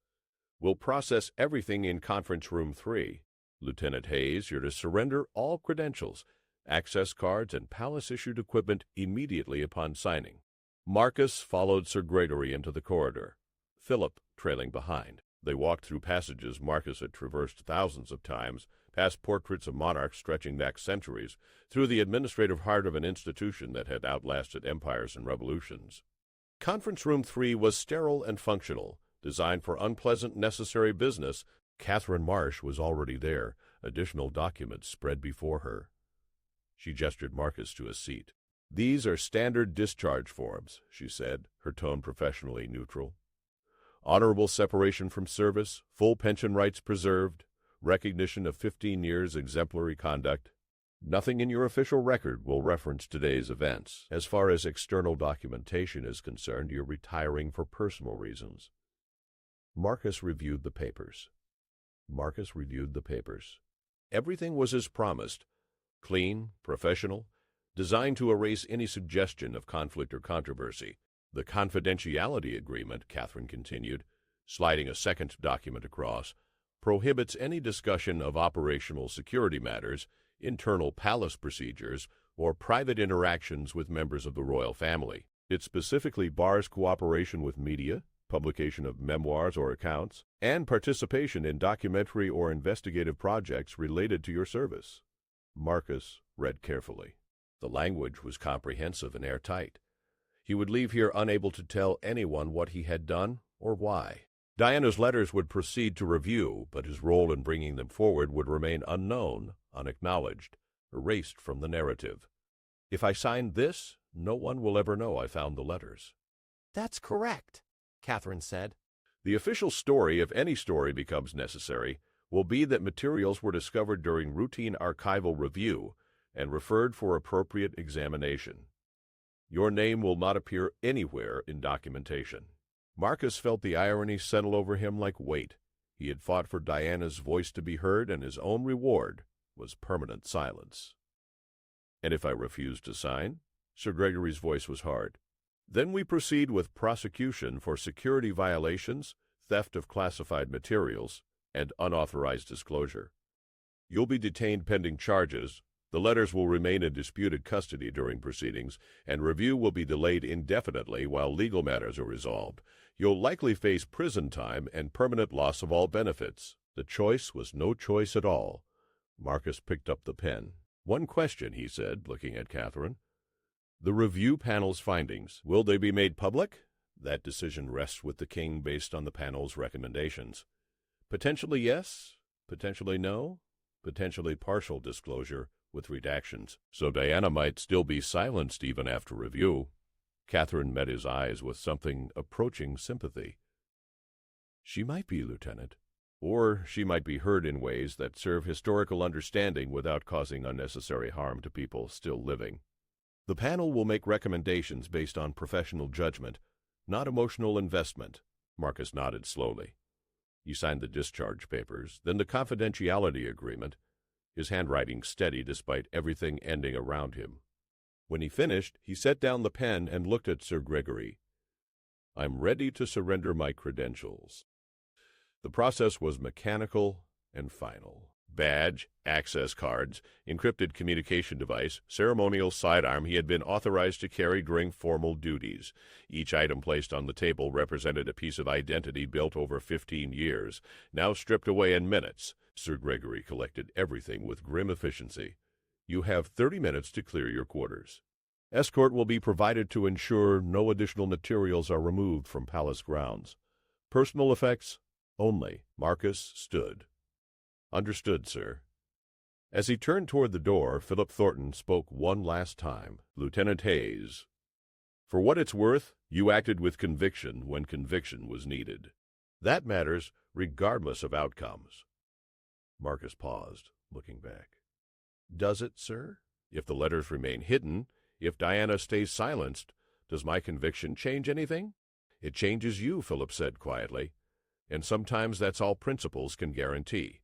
We'll process everything in Conference Room 3. Lieutenant Hayes, you're to surrender all credentials, access cards, and palace-issued equipment immediately upon signing. Marcus followed Sir Gregory into the corridor, Philip trailing behind. They walked through passages Marcus had traversed thousands of times, past portraits of monarchs stretching back centuries, through the administrative heart of an institution that had outlasted empires and revolutions. Conference Room 3 was sterile and functional, designed for unpleasant, necessary business. Catherine Marsh was already there, additional documents spread before her. She gestured Marcus to a seat. These are standard discharge forms, she said, her tone professionally neutral. Honorable separation from service, full pension rights preserved, recognition of 15 years exemplary conduct. Nothing in your official record will reference today's events. As far as external documentation is concerned, you're retiring for personal reasons. Marcus reviewed the papers. Everything was as promised. Clean, professional, designed to erase any suggestion of conflict or controversy. The confidentiality agreement, Catherine continued, sliding a second document across, prohibits any discussion of operational security matters, internal palace procedures, or private interactions with members of the royal family. It specifically bars cooperation with media, publication of memoirs or accounts, and participation in documentary or investigative projects related to your service. Marcus read carefully. The language was comprehensive and airtight. He would leave here unable to tell anyone what he had done or why. Diana's letters would proceed to review, but his role in bringing them forward would remain unknown, unacknowledged, erased from the narrative. If I signed this, no one will ever know I found the letters. That's correct, Catherine said. The official story, if any story becomes necessary, will be that materials were discovered during routine archival review and referred for appropriate examination. Your name will not appear anywhere in documentation. Marcus felt the irony settle over him like weight. He had fought for Diana's voice to be heard, and his own reward was permanent silence. And if I refused to sign? Sir Gregory's voice was hard. Then we proceed with prosecution for security violations, theft of classified materials, and unauthorized disclosure. You'll be detained pending charges, The letters will remain in disputed custody during proceedings, and review will be delayed indefinitely while legal matters are resolved. You'll likely face prison time and permanent loss of all benefits. The choice was no choice at all. Marcus picked up the pen. One question, he said, looking at Catherine. The review panel's findings, will they be made public? That decision rests with the king based on the panel's recommendations. Potentially yes, potentially no, potentially partial disclosure with redactions. So Diana might still be silenced even after review. Catherine met his eyes with something approaching sympathy. She might be, Lieutenant. Or she might be heard in ways that serve historical understanding without causing unnecessary harm to people still living. The panel will make recommendations based on professional judgment, not emotional investment. Marcus nodded slowly. He signed the discharge papers, then the confidentiality agreement, his handwriting steady despite everything ending around him. When he finished, he set down the pen and looked at Sir Gregory. I'm ready to surrender my credentials. The process was mechanical and final. Badge, access cards, encrypted communication device, ceremonial sidearm he had been authorized to carry during formal duties. Each item placed on the table represented a piece of identity built over 15 years, now stripped away in minutes. Sir Gregory collected everything with grim efficiency. You have 30 minutes to clear your quarters. Escort will be provided to ensure no additional materials are removed from palace grounds. Personal effects only. Marcus stood. Understood, sir. As he turned toward the door, Philip Thornton spoke one last time. Lieutenant Hayes, for what it's worth, you acted with conviction when conviction was needed. That matters regardless of outcomes. Marcus paused, looking back. Does it, sir? If the letters remain hidden, if Diana stays silenced, does my conviction change anything? It changes you, Philip said quietly, and sometimes that's all principles can guarantee.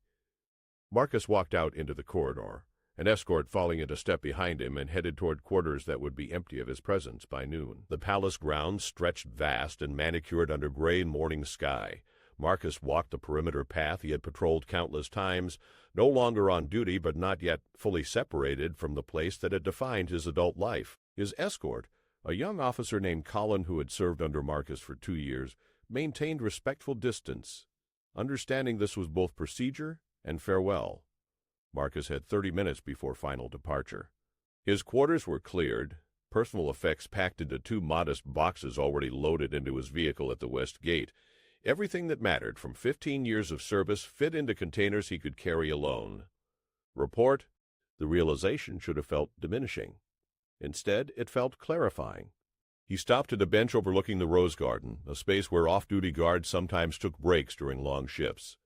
Marcus walked out into the corridor, an escort falling into step behind him, and headed toward quarters that would be empty of his presence by noon. The palace grounds stretched vast and manicured under gray morning sky. Marcus walked the perimeter path he had patrolled countless times, no longer on duty but not yet fully separated from the place that had defined his adult life. His escort, a young officer named Colin who had served under Marcus for 2 years, maintained respectful distance, understanding this was both procedure and farewell. Marcus had 30 minutes before final departure. His quarters were cleared, personal effects packed into 2 modest boxes already loaded into his vehicle at the west gate. Everything that mattered from 15 years of service fit into containers he could carry alone. Report, the realization should have felt diminishing. Instead, it felt clarifying. He stopped at a bench overlooking the rose garden, a space where off-duty guards sometimes took breaks during long shifts.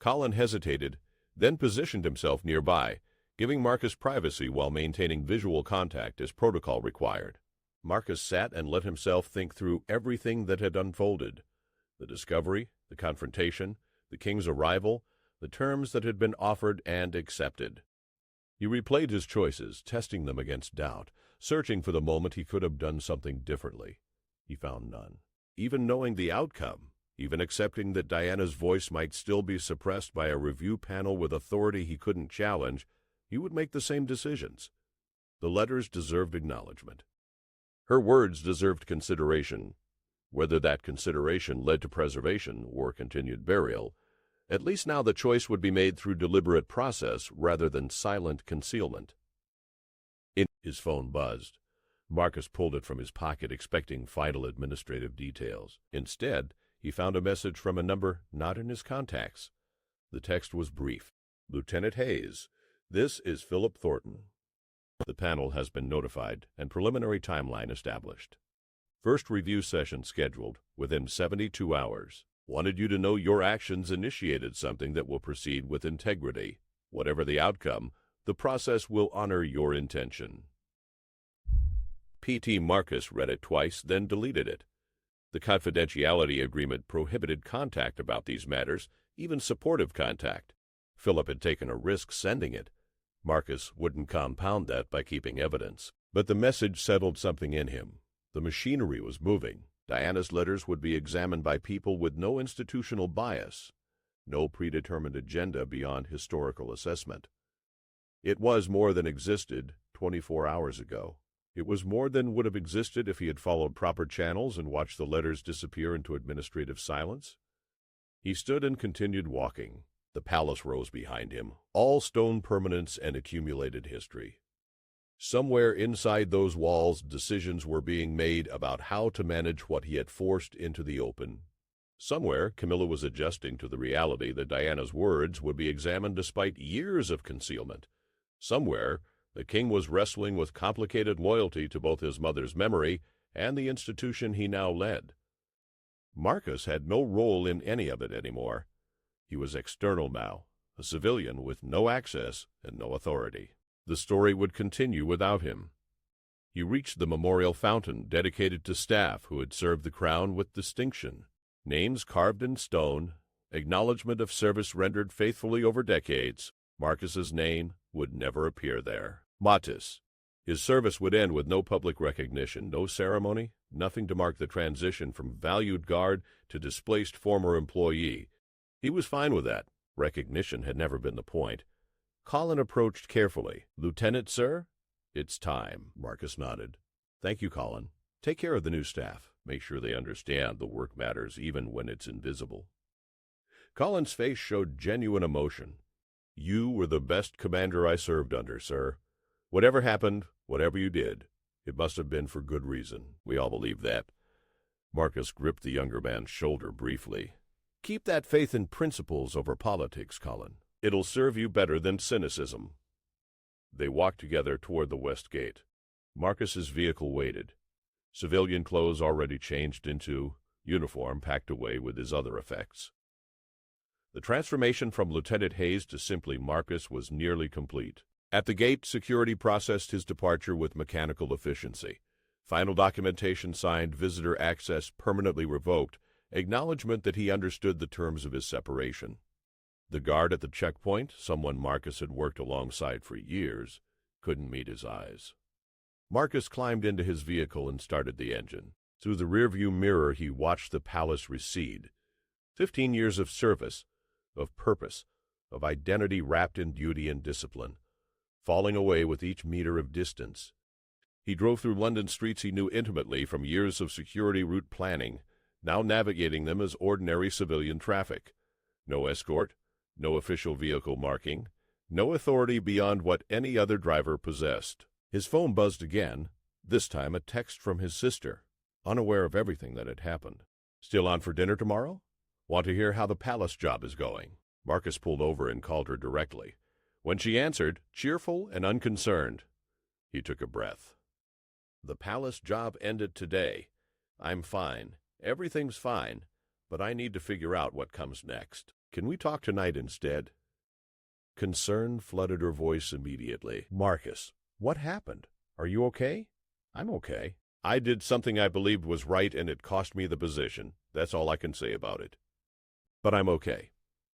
Colin hesitated, then positioned himself nearby, giving Marcus privacy while maintaining visual contact as protocol required. Marcus sat and let himself think through everything that had unfolded. The discovery, the confrontation, the king's arrival, the terms that had been offered and accepted. He replayed his choices, testing them against doubt, searching for the moment he could have done something differently. He found none. Even knowing the outcome, even accepting that Diana's voice might still be suppressed by a review panel with authority he couldn't challenge, he would make the same decisions. The letters deserved acknowledgement. Her words deserved consideration. Whether that consideration led to preservation or continued burial, at least now the choice would be made through deliberate process rather than silent concealment. His phone buzzed. Marcus pulled it from his pocket, expecting final administrative details. Instead, he found a message from a number not in his contacts. The text was brief. Lieutenant Hayes, this is Philip Thornton. The panel has been notified and preliminary timeline established. First review session scheduled within 72 hours. Wanted you to know your actions initiated something that will proceed with integrity. Whatever the outcome, the process will honor your intention. P.T. Marcus read it twice, then deleted it. The confidentiality agreement prohibited contact about these matters, even supportive contact. Philip had taken a risk sending it. Marcus wouldn't compound that by keeping evidence. But the message settled something in him. The machinery was moving. Diana's letters would be examined by people with no institutional bias, no predetermined agenda beyond historical assessment. It was more than existed 24 hours ago. It was more than would have existed if he had followed proper channels and watched the letters disappear into administrative silence. He stood and continued walking. The palace rose behind him, all stone permanence and accumulated history. Somewhere inside those walls, decisions were being made about how to manage what he had forced into the open. Somewhere, Camilla was adjusting to the reality that Diana's words would be examined despite years of concealment. Somewhere, the king was wrestling with complicated loyalty to both his mother's memory and the institution he now led. Marcus had no role in any of it anymore. He was external now, a civilian with no access and no authority. The story would continue without him. He reached the memorial fountain dedicated to staff who had served the crown with distinction. Names carved in stone, acknowledgment of service rendered faithfully over decades. Marcus's name would never appear there. Matis. His service would end with no public recognition, no ceremony, nothing to mark the transition from valued guard to displaced former employee. He was fine with that. Recognition had never been the point. Colin approached carefully. "Lieutenant, sir?" "It's time," Marcus nodded. "Thank you, Colin. Take care of the new staff. Make sure they understand the work matters even when it's invisible." Colin's face showed genuine emotion. "You were the best commander I served under, sir. Whatever happened, whatever you did, it must have been for good reason. We all believe that." Marcus gripped the younger man's shoulder briefly. "Keep that faith in principles over politics, Colin. It'll serve you better than cynicism." They walked together toward the west gate. Marcus's vehicle waited. Civilian clothes already changed into uniform packed away with his other effects. The transformation from Lieutenant Hayes to simply Marcus was nearly complete. At the gate, security processed his departure with mechanical efficiency. Final documentation signed, visitor access permanently revoked, acknowledgement that he understood the terms of his separation. The guard at the checkpoint, someone Marcus had worked alongside for years, couldn't meet his eyes. Marcus climbed into his vehicle and started the engine. Through the rearview mirror, he watched the palace recede. 15 years of service, of purpose, of identity wrapped in duty and discipline, falling away with each meter of distance. He drove through London streets he knew intimately from years of security route planning, now navigating them as ordinary civilian traffic. No escort, no official vehicle marking, no authority beyond what any other driver possessed. His phone buzzed again, this time a text from his sister, unaware of everything that had happened. "Still on for dinner tomorrow? Want to hear how the palace job is going?" Marcus pulled over and called her directly. When she answered, cheerful and unconcerned, he took a breath. "The palace job ended today. I'm fine. Everything's fine, but I need to figure out what comes next. Can we talk tonight instead?" Concern flooded her voice immediately. "Marcus, what happened? Are you okay?" "I'm okay. I did something I believed was right and it cost me the position. That's all I can say about it. But I'm okay."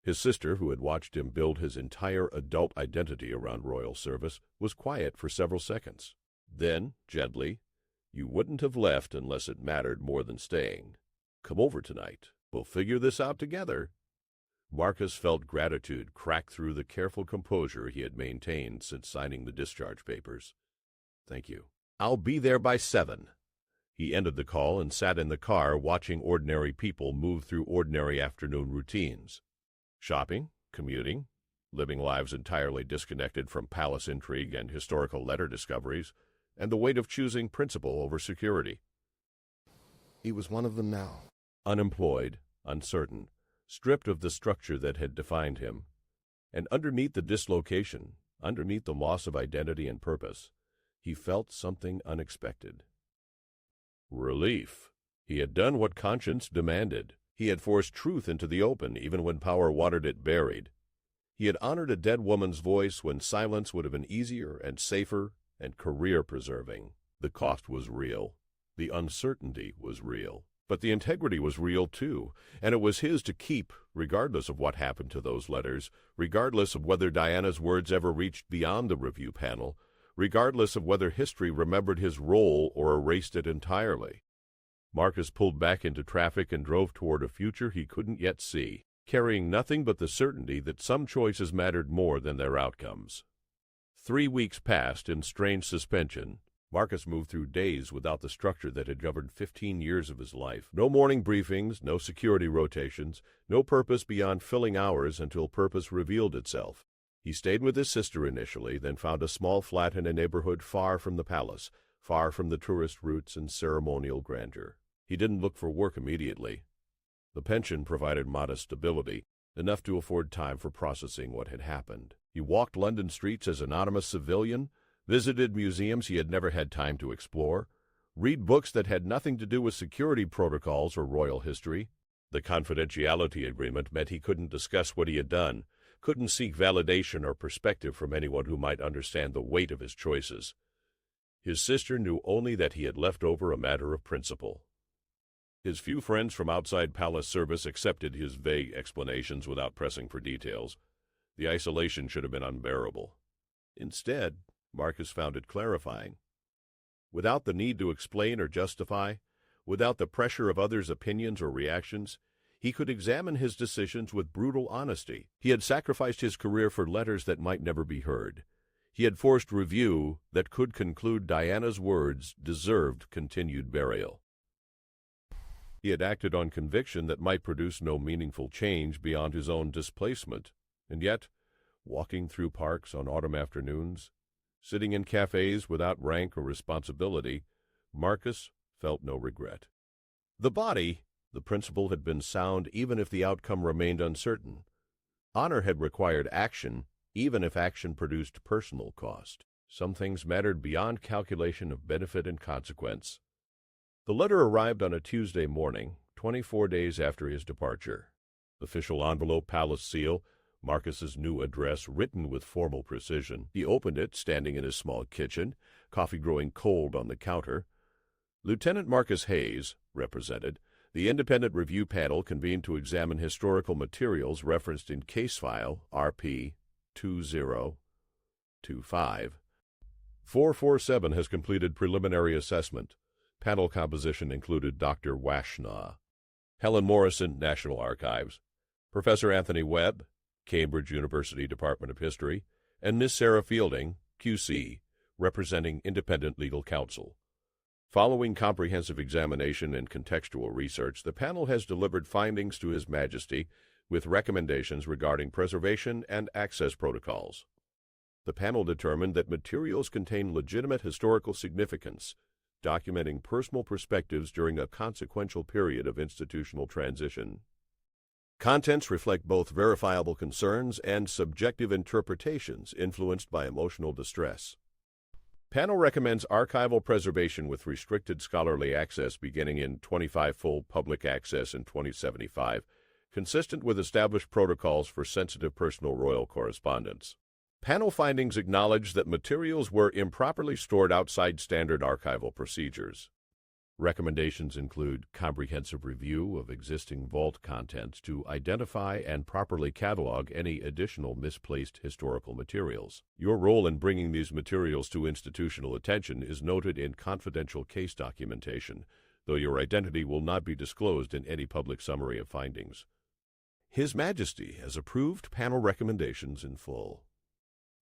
His sister, who had watched him build his entire adult identity around royal service, was quiet for several seconds. Then, gently, "You wouldn't have left unless it mattered more than staying. Come over tonight. We'll figure this out together." Marcus felt gratitude crack through the careful composure he had maintained since signing the discharge papers. "Thank you. I'll be there by 7. He ended the call and sat in the car watching ordinary people move through ordinary afternoon routines. Shopping, commuting, living lives entirely disconnected from palace intrigue and historical letter discoveries, and the weight of choosing principle over security. He was one of them now. Unemployed, uncertain, stripped of the structure that had defined him. And underneath the dislocation, underneath the loss of identity and purpose, he felt something unexpected. Relief. He had done what conscience demanded. He had forced truth into the open, even when power wanted it buried. He had honored a dead woman's voice when silence would have been easier and safer and career-preserving. The cost was real. The uncertainty was real. But the integrity was real, too, and it was his to keep, regardless of what happened to those letters, regardless of whether Diana's words ever reached beyond the review panel, regardless of whether history remembered his role or erased it entirely. Marcus pulled back into traffic and drove toward a future he couldn't yet see, carrying nothing but the certainty that some choices mattered more than their outcomes. 3 weeks passed in strange suspension. Marcus moved through days without the structure that had governed 15 years of his life. No morning briefings, no security rotations, no purpose beyond filling hours until purpose revealed itself. He stayed with his sister initially, then found a small flat in a neighborhood far from the palace, far from the tourist routes and ceremonial grandeur. He didn't look for work immediately. The pension provided modest stability, enough to afford time for processing what had happened. He walked London streets as an anonymous civilian, visited museums he had never had time to explore, read books that had nothing to do with security protocols or royal history. The confidentiality agreement meant he couldn't discuss what he had done, couldn't seek validation or perspective from anyone who might understand the weight of his choices. His sister knew only that he had left over a matter of principle. His few friends from outside palace service accepted his vague explanations without pressing for details. The isolation should have been unbearable. Instead, Marcus found it clarifying. Without the need to explain or justify, without the pressure of others' opinions or reactions, he could examine his decisions with brutal honesty. He had sacrificed his career for letters that might never be heard. He had forced review that could conclude Diana's words deserved continued burial. He had acted on conviction that might produce no meaningful change beyond his own displacement, and yet, walking through parks on autumn afternoons, sitting in cafes without rank or responsibility, Marcus felt no regret. The body, the principle had been sound even if the outcome remained uncertain. Honor had required action, even if action produced personal cost. Some things mattered beyond calculation of benefit and consequence. The letter arrived on a Tuesday morning, 24 days after his departure. Official envelope, palace seal, Marcus's new address written with formal precision. He opened it, standing in his small kitchen, coffee growing cold on the counter. Lieutenant Marcus Hayes, represented, the independent review panel convened to examine historical materials referenced in case file RP 2025. 447 has completed preliminary assessment. Panel composition included Dr. Washnaw, Helen Morrison, National Archives, Professor Anthony Webb, Cambridge University Department of History, and Miss Sarah Fielding, QC, representing Independent Legal Counsel. Following comprehensive examination and contextual research, the panel has delivered findings to His Majesty with recommendations regarding preservation and access protocols. The panel determined that materials contain legitimate historical significance, documenting personal perspectives during a consequential period of institutional transition. Contents reflect both verifiable concerns and subjective interpretations influenced by emotional distress. Panel recommends archival preservation with restricted scholarly access beginning in 25 full public access in 2075, consistent with established protocols for sensitive personal royal correspondence. Panel findings acknowledge that materials were improperly stored outside standard archival procedures. Recommendations include comprehensive review of existing vault contents to identify and properly catalog any additional misplaced historical materials. Your role in bringing these materials to institutional attention is noted in confidential case documentation, though your identity will not be disclosed in any public summary of findings. His Majesty has approved panel recommendations in full.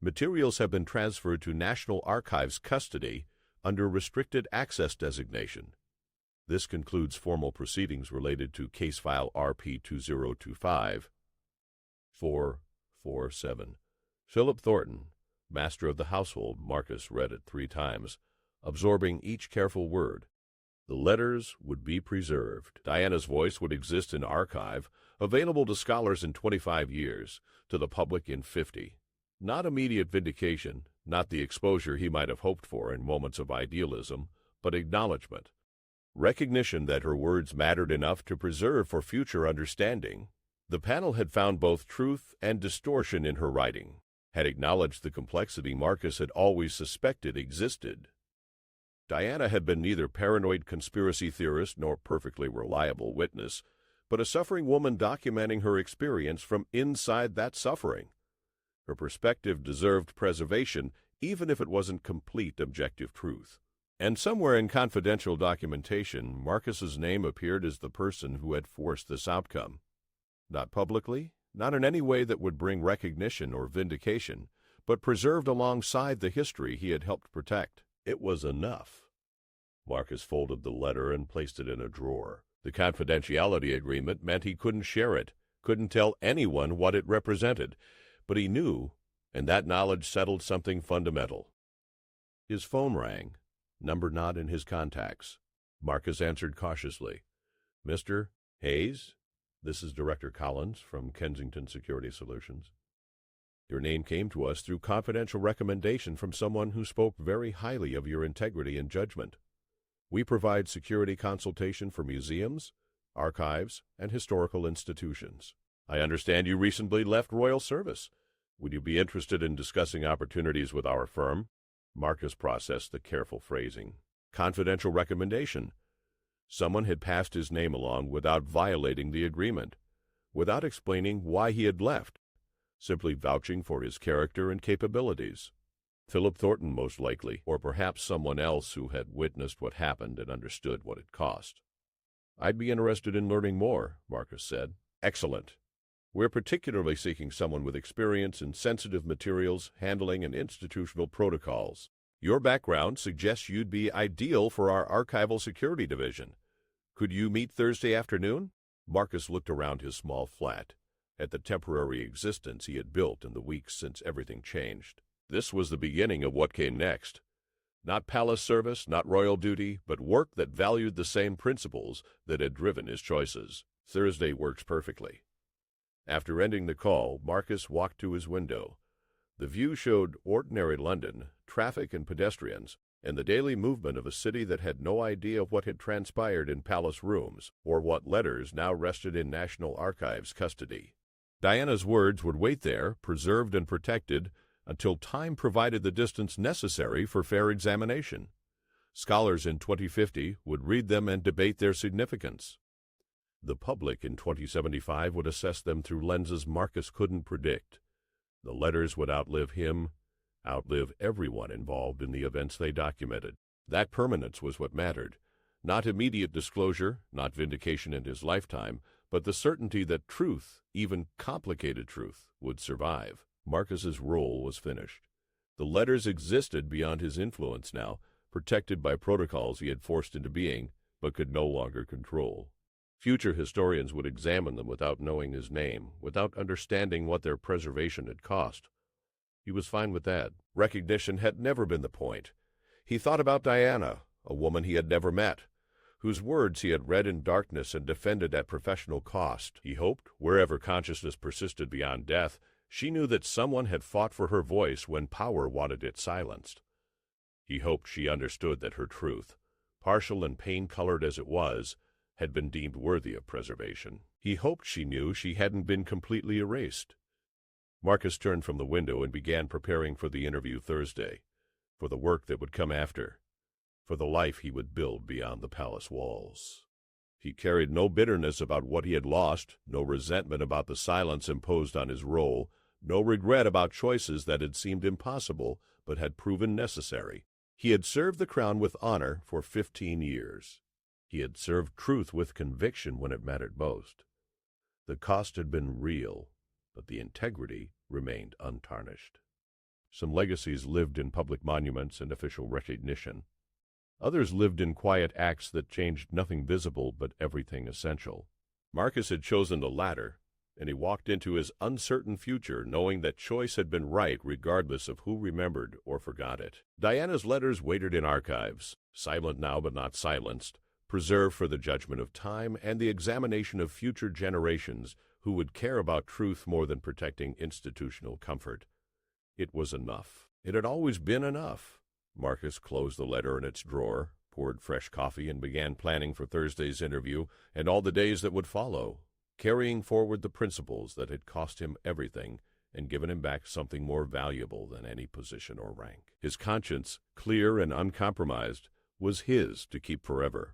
Materials have been transferred to National Archives custody under restricted access designation. This concludes formal proceedings related to case file RP 2025. 447. Philip Thornton, Master of the Household, Marcus read it 3 times, absorbing each careful word. The letters would be preserved. Diana's voice would exist in archive, available to scholars in 25 years, to the public in 50. Not immediate vindication, not the exposure he might have hoped for in moments of idealism, but acknowledgment. Recognition that her words mattered enough to preserve for future understanding. The panel had found both truth and distortion in her writing, had acknowledged the complexity Marcus had always suspected existed. Diana had been neither paranoid conspiracy theorist nor perfectly reliable witness, but a suffering woman documenting her experience from inside that suffering. Her perspective deserved preservation, even if it wasn't complete objective truth. And somewhere in confidential documentation, Marcus's name appeared as the person who had forced this outcome. Not publicly, not in any way that would bring recognition or vindication, but preserved alongside the history he had helped protect. It was enough. Marcus folded the letter and placed it in a drawer. The confidentiality agreement meant he couldn't share it, couldn't tell anyone what it represented, but he knew, and that knowledge settled something fundamental. His phone rang, number not in his contacts. Marcus answered cautiously. "Mr. Hayes, this is Director Collins from Kensington Security Solutions. Your name came to us through confidential recommendation from someone who spoke very highly of your integrity and judgment. We provide security consultation for museums, archives, and historical institutions. I understand you recently left Royal Service. Would you be interested in discussing opportunities with our firm?" Marcus processed the careful phrasing. Confidential recommendation. Someone had passed his name along without violating the agreement, without explaining why he had left, simply vouching for his character and capabilities. Philip Thornton, most likely, or perhaps someone else who had witnessed what happened and understood what it cost. "I'd be interested in learning more," Marcus said. "Excellent. We're particularly seeking someone with experience in sensitive materials handling and institutional protocols. Your background suggests you'd be ideal for our archival security division. Could you meet Thursday afternoon?" Marcus looked around his small flat, at the temporary existence he had built in the weeks since everything changed. This was the beginning of what came next. Not palace service, not royal duty, but work that valued the same principles that had driven his choices. Thursday works perfectly. After ending the call, Marcus walked to his window. The view showed ordinary London, traffic and pedestrians, and the daily movement of a city that had no idea of what had transpired in palace rooms, or what letters now rested in National Archives custody. Diana's words would wait there, preserved and protected, until time provided the distance necessary for fair examination. Scholars in 2050 would read them and debate their significance. The public in 2075 would assess them through lenses Marcus couldn't predict. The letters would outlive him, outlive everyone involved in the events they documented. That permanence was what mattered. Not immediate disclosure, not vindication in his lifetime, but the certainty that truth, even complicated truth, would survive. Marcus's role was finished. The letters existed beyond his influence now, protected by protocols he had forced into being, but could no longer control. Future historians would examine them without knowing his name, without understanding what their preservation had cost. He was fine with that. Recognition had never been the point. He thought about Diana, a woman he had never met, whose words he had read in darkness and defended at professional cost. He hoped, wherever consciousness persisted beyond death, she knew that someone had fought for her voice when power wanted it silenced. He hoped she understood that her truth, partial and pain-colored as it was, had been deemed worthy of preservation. He hoped she knew she hadn't been completely erased. Marcus turned from the window and began preparing for the interview Thursday, for the work that would come after, for the life he would build beyond the palace walls. He carried no bitterness about what he had lost, no resentment about the silence imposed on his role, no regret about choices that had seemed impossible but had proven necessary. He had served the crown with honor for 15 years. He had served truth with conviction when it mattered most. The cost had been real, but the integrity remained untarnished. Some legacies lived in public monuments and official recognition. Others lived in quiet acts that changed nothing visible but everything essential. Marcus had chosen the latter, and he walked into his uncertain future knowing that choice had been right regardless of who remembered or forgot it. Diana's letters waited in archives, silent now but not silenced, preserved for the judgment of time and the examination of future generations who would care about truth more than protecting institutional comfort. It was enough. It had always been enough. Marcus closed the letter in its drawer, poured fresh coffee, and began planning for Thursday's interview and all the days that would follow, carrying forward the principles that had cost him everything and given him back something more valuable than any position or rank. His conscience, clear and uncompromised, was his to keep forever.